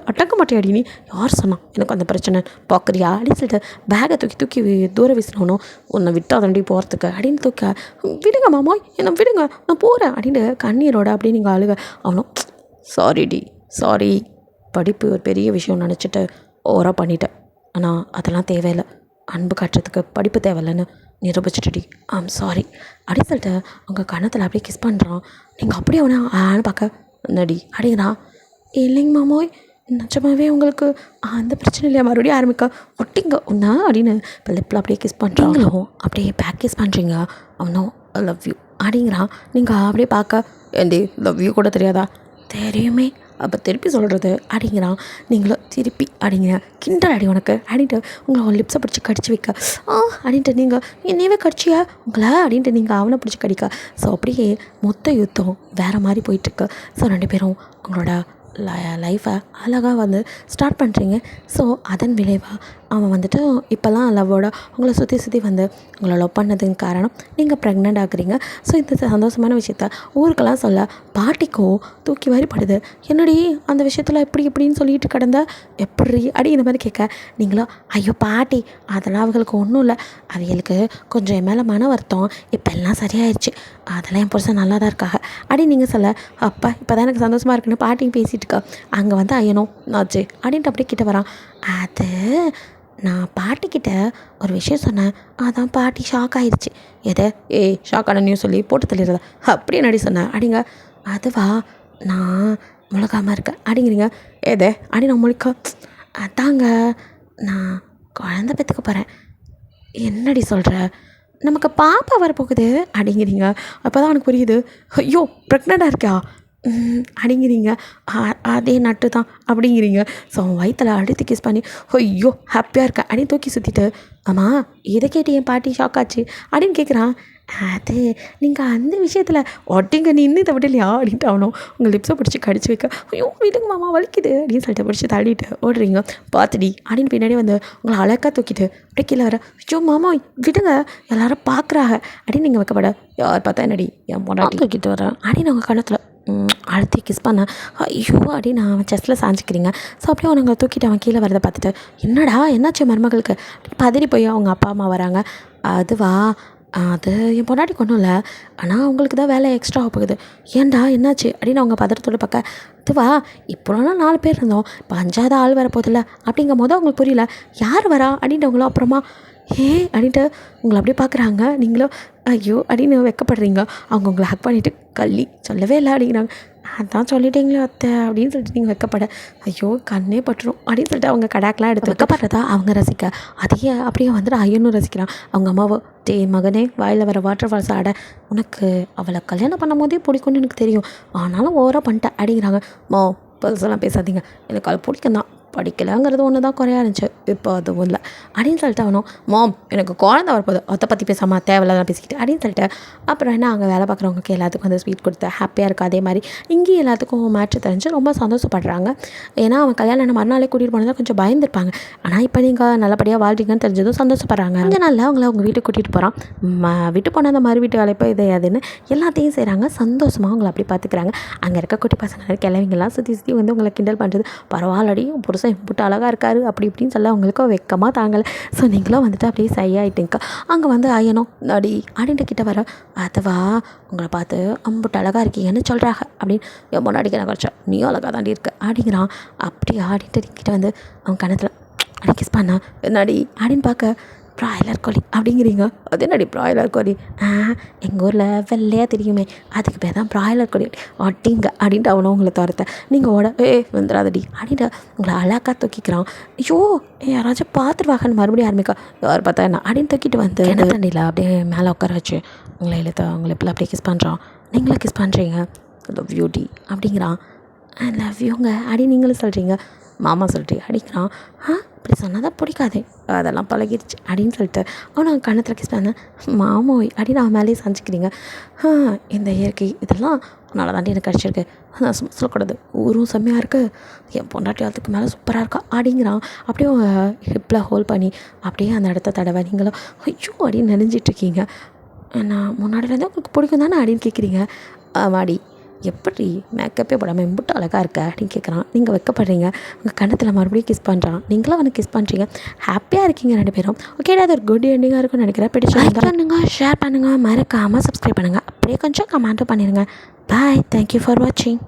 அட்டக்க மாட்டேடி, நீ யார் சொன்னான் எனக்கு அந்த பிரச்சனை பார்க்குறியா அப்படின்னு சொல்லிட்டு பேகை தூக்கி தூரம் வீசினவனும், உன்னை விட்டா தண்டி போகிறதுக்கு அப்படின்னு தூக்க, விடுங்க மாமா என்னை விடுங்க நான் போகிறேன் அப்படின்னு கண்ணீரோட அப்படின்னு நீங்கள் அழுக. அவனும் சாரிடி சாரி, படிப்பு ஒரு பெரிய விஷயம் நினச்சிட்டு ஓவராக பண்ணிட்டேன், ஆனால் அதெல்லாம் தேவையில்லை, அன்பு காட்டுறதுக்கு படிப்பு தேவையில்லைன்னு நிரூபிச்சிட்டுடி, ஐம் சாரி அப்படின்னு சொல்லிட்டு அவங்க கன்னத்தில் அப்படியே கிஸ் பண்ணுறான். நீங்கள் அப்படியே அவனை ஆன்னு பார்க்க நடி அப்படிங்கிறா. இல்லைங்க மாமோய் நிஜமாவே உங்களுக்கு அந்த பிரச்சனை இல்லையா, மறுபடியும் ஆரம்பிக்க ஒட்டிங்க ஒன்றா அப்படின்னு இப்போ லிப்பில் அப்படியே கிஸ் பண்ணுறாங்களும், அப்படியே பேக் கிஸ் பண்ணுறீங்க. அவனும் லவ் யூ அப்படிங்கிறான். நீங்கள் அப்படியே பார்க்க, ஏண்டி லவ் யூ கூட தெரியாதா? தெரியுமே, அப்போ திருப்பி சொல்கிறது அப்படிங்கிறான். நீங்களும் திருப்பி அப்படிங்கிற கிண்டல் அடி உனக்கு அப்படின்ட்டு உங்களை லிப்ஸை பிடிச்சி கடிச்சு வைக்க, அப்படின்ட்டு நீங்கள் என்னையவே கடிச்சியா உங்களை அப்படின்ட்டு நீங்கள் அவனை பிடிச்சி கடிக்க. ஸோ அப்படியே மொத்த யுத்தம் வேறு மாதிரி போயிட்டுருக்கு. ஸோ 2 பேரும் உங்களோட லைஃப்பை அழகாக வந்து ஸ்டார்ட் பண்ணுறீங்க. ஸோ அதன் விளைவாக அவன் வந்துட்டு இப்போல்லாம் லவ்வோட உங்களை சுற்றி வந்து உங்களை லவ் பண்ணதுக்கு காரணம் நீங்கள் ப்ரெக்னென்ட் ஆகுறீங்க. ஸோ இந்த சந்தோஷமான விஷயத்த ஊருக்கெல்லாம் சொல்ல பாட்டிக்கும் தூக்கி வாரிப்படுது. என்னடி அந்த விஷயத்தில் இப்படின்னு சொல்லிட்டு கிடந்த எப்படி அடி இந்த மாதிரி கேட்க, நீங்களும் ஐயோ பாட்டி அதெல்லாம் அவங்களுக்கு ஒன்றும் இல்லை, அவங்களுக்கு கொஞ்சம் என் மேலே மன வருத்தம், இப்போ எல்லாம் சரியாயிடுச்சு, அதெல்லாம் என் புருஷன் நல்லா தான் இருக்காங்க அப்படி நீங்கள் சொல்ல, அப்பா இப்போ தான் எனக்கு சந்தோஷமாக இருக்குன்னு பாட்டியும் பேசிகிட்டு இருக்கா. அங்கே வந்து ஐயனோ நாச்சு அப்படின்ட்டு அப்படியே கிட்ட வரான். அது நான் பாட்டிக்கிட்ட ஒரு விஷயம் சொன்னேன், அதான் பாட்டி ஷாக் ஆகிடுச்சு. எதை ஷாக் ஆன நியூஸ் சொல்லி போட்டு தள்ளிடுறதா அப்படியே நடி சொன்னேன் அப்படிங்க. அதுவா நான் முழுகாமல் இருக்கேன் அப்படிங்கிறீங்க. எதை அப்படி நான் முழுக்க, அதாங்க நான் குழந்தை பெற்றுக்க போகிறேன். என்னடி சொல்கிற? நமக்கு பாப்பா வரப்போகுது அப்படிங்கிறீங்க. அப்போ தான் அவனுக்கு புரியுது, ஐயோ ப்ரெக்னெண்ட்டாக இருக்கா அப்படிங்கிறீங்க. அதே நட்டு தான் அப்படிங்கிறீங்க. ஸோ அவன் வயிற்றில் அழுத்தி கிஸ் பண்ணி ஐயோ ஹாப்பியாக இருக்கேன் அப்படின்னு தூக்கி சுற்றிட்டு, ஆமாம் இதை கேட்டு என் பாட்டி ஷாக் ஆச்சு அப்படின்னு கேட்குறான். அது நீங்கள் அந்த விஷயத்தில் ஒட்டிங்க நீ இன்னும் இதை விடலையா அப்படின்ட்டு அவனும் உங்கள் லிப்ஸை பிடிச்சி கடிச்சு வைக்க, ஐயோ விடுங்க மாமா வலிக்குது அப்படின்னு சொல்லிட்டு பிடிச்சி தள்ளிட்டு ஓடுறீங்க. பார்த்துடி அப்படின்னு பின்னாடி வந்து உங்களை அழகாக தூக்கிட்டு அப்படியே கீழே வர, ஐயோ மாமா விடுங்க எல்லாரும் பார்க்குறாங்க அப்படின்னு நீங்கள் வைக்கப்பட, யார் பார்த்தா என்னடி என் பொண்ணாட்டி தூக்கிட்டு வரேன் அப்படின்னு அவங்க கணத்தில் அழுத்தி கிஸ் பண்ண, ஐயோ அப்படின்னு அவன் செஸ்ட்டில் சாஞ்சிக்கிறீங்க. ஸோ அப்படியே அவனுங்களை தூக்கிட்டு அவன் கீழே வரதை பார்த்துட்டு, என்னடா என்னாச்சு மருமகளுக்கு பதறி போய் அவங்க அப்பா அம்மா வராங்க. அதுவா அது என் பொண்டாட்டிக்கு ஒன்றும் இல்லை, ஆனால் அவங்களுக்கு தான் வேலை எக்ஸ்ட்ரா போகுது. ஏன்டா என்னாச்சு அப்படின்னு அவங்க பதறத்தோடு பார்க்க, இதுவா இப்போலாம் 4 பேர் இருந்தோம், இப்போ 5ஆவது ஆள் வர போதில்ல அப்படிங்கும் போது அவங்களுக்கு புரியல. யார் வரா அப்படின்றவங்களும் அப்புறமா அப்படின்ட்டு உங்களை அப்படியே பார்க்குறாங்க. நீங்களும் ஐயோ அப்படின்னு வெக்கப்படுறீங்க. அவங்க உங்களை ஹக் பண்ணிவிட்டு கள்ளி சொல்லவே இல்லை அப்படிங்கிறாங்க. அதான் சொல்லிட்டீங்களே அத்தை அப்படின்னு சொல்லிட்டு நீங்கள் வெக்கப்பட, ஐயோ கண்ணே பட்டுரும் அப்படின்னு சொல்லிட்டு அவங்க கடாக்கெலாம் எடுத்து வெக்கப்படுறதா அவங்க ரசிக்க, அதையே அப்படியே வந்துட்டு ஐயனும் ரசிக்கிறான். அவங்க அம்மாவை, டே மகனே வாயில் வர வாட்டர் ஃபால்ஸ் ஆட, உனக்கு அவளை கல்யாணம் பண்ணும் போதே பிடிக்கும்னு எனக்கு தெரியும், ஆனாலும் ஓவராக பண்ணிட்டேன் அப்படிங்கிறாங்க. பர்சனலாக பேசாதீங்க, எனக்கு அவளை பிடிக்கும் தான், படிக்கலைங்கிறது ஒன்று தான் குறையா இருந்துச்சு, இப்போ அதுவும் இல்லை அப்படின்னு சொல்லிட்டு அவனும், எனக்கு குழந்தை வரப்போகுது அதை பற்றி பேசாமல் தேவையில்லாம் பேசிக்கிட்டு அப்படின்னு சொல்லிட்டு அப்புறம் என்ன அங்கே வேலை பார்க்குறவங்களுக்கு எல்லாத்துக்கும் வந்து ஸ்வீட் கொடுத்து ஹாப்பியாக இருக்குது. அதே மாதிரி இங்கேயும் எல்லாத்துக்கும் மேட்ச் தெரிஞ்சு ரொம்ப சந்தோஷப்படுறாங்க. ஏன்னா அவன் கல்யாணம் மறுநாளே கூட்டிகிட்டு போனதான் கொஞ்சம் பயந்துருப்பாங்க. ஆனால் இப்போ நீங்கள் நல்லபடியாக வாழ்றீங்கன்னு தெரிஞ்சதும் சந்தோஷப்படுறாங்க. கொஞ்ச நாளில் அவங்கள அவங்க வீட்டுக்கு கூட்டிகிட்டு போகிறான். வீட்டு போனால் அந்த மாதிரி வீட்டு வேலைப்போ இது அதுன்னு எல்லாத்தையும் செய்கிறாங்க. சந்தோஷமாக அவங்கள அப்படி பார்த்துக்கிறாங்க. அங்கே இருக்க குட்டி பசங்க கிழவிங்கெல்லாம் சுற்றி வந்து உங்களை கிண்டல் பண்ணுறது, பரவாயில்லடி புருஷன் இப்படி அழகாக இருக்காரு அப்படி இப்படின்னு சொல்ல அவங்களுக்கு வெக்கமாக தாங்கலை. ஸோ நீங்களும் வந்துட்டு அப்படியே சையாயிட்டீங்க. அங்கே வந்து ஐயனும் அடி அப்படின்ட்டு கிட்ட வர, அதுவா உங்களை பார்த்து அம்புட்டு அழகாக இருக்கீங்கன்னு சொல்கிறாங்க அப்படின்னு, என் முன்னாடிக்கு நான் குறைச்சா நீ அழகாக தாண்டி இருக்க அப்படிங்கிறான். அப்படி ஆடிட்டு கிட்ட வந்து அவன் கணத்தில் அடி கிஸ் பண்ணா, என்னடி அப்படின்னு பார்க்க, ப்ராய்லர் கோழி அப்படிங்கிறீங்க. அது என்னடி ப்ராய்லர் கோழி? எங்கள் ஊரில் வெள்ளையாக தெரியுமே, அதுக்கு பேர் தான் ப்ராய்லர் கோழி அப்படிங்க அப்படின்ட்டு அவனும் உங்களை துரத்த, நீங்கள் ஓட வந்துடாதடி அப்படின்ட்டு உங்களை அழகாக தூக்கிக்கிறான். ஐயோ யாராச்சும் பார்த்துருவாங்கன்னு மறுபடியும் ஆரம்பிக்கா, யார் பார்த்தா என்ன அப்படின்னு தூக்கிட்டு வந்து என்ன தண்ணியில் அப்படியே மேலே உட்கார வச்சு உங்களை இழுத்த உங்களை இப்போலாம் அப்படியே கிஸ் பண்ணுறான். நீங்களும் கிஸ் பண்ணுறீங்க, லவ் யூ டி அப்படிங்கிறான். லவ் யூங்க அப்படின்னு நீங்களும் சொல்கிறீங்க. மாமா சொல்லிட்டு அடிக்கிறான். இப்படி சொன்னால் தான் பிடிக்காதே, அதெல்லாம் பழகிடுச்சு அப்படின்னு சொல்லிட்டு அவன் கண்ணத்தில் கிஸ் பண்ண, மாமோய் அப்படின்னு அவன் மேலேயே சமைச்சிக்கிறீங்க. இந்த இயற்கை இதெல்லாம் நல்லா தாண்டி எனக்கு கிடச்சிருக்கு, நான் சும்மா சொல்லக்கூடாது, ஊரும் செம்மையாக இருக்குது, என் பொண்டாட்டி அதுக்கு மேலே சூப்பராக இருக்கா அப்படிங்கிறான். அப்படியே ஹிப்பில் ஹோல்ட் பண்ணி அப்படியே அந்த இடத்த தடவை நீங்களும் ஐயோ அப்படின்னு நினைஞ்சிட்ருக்கீங்க. நான் முன்னாடியிலேருந்து உங்களுக்கு பிடிக்கும் தானே அப்படின்னு கேட்குறீங்க. மாடி எப்படி மேக்கப்பே போடாமல் எம்பிட்டு அழகாக இருக்க அப்படின்னு கேட்குறான். நீங்கள் வெக்கப்படுறீங்க. உங்கள் கண்ணத்தில் மறுபடியும் கிஸ் பண்ணுறான். நீங்களும் அவனுக்கு கிஸ் பண்ணுறீங்க. ஹாப்பியாக இருக்கீங்க 2 பேரும். ஓகே, அது ஒரு குட் எண்டிங்காக இருக்கும்னு நினைக்கிறேன். பிடிச்சி லைக் பண்ணுங்கள், ஷேர் பண்ணுங்கள், மறக்காமல் சப்ஸ்கிரைப் பண்ணுங்கள், அப்படியே கொஞ்சம் கமெண்ட்டும் பண்ணிடுங்க. பாய், தேங்க்யூ ஃபார் வாட்சிங்.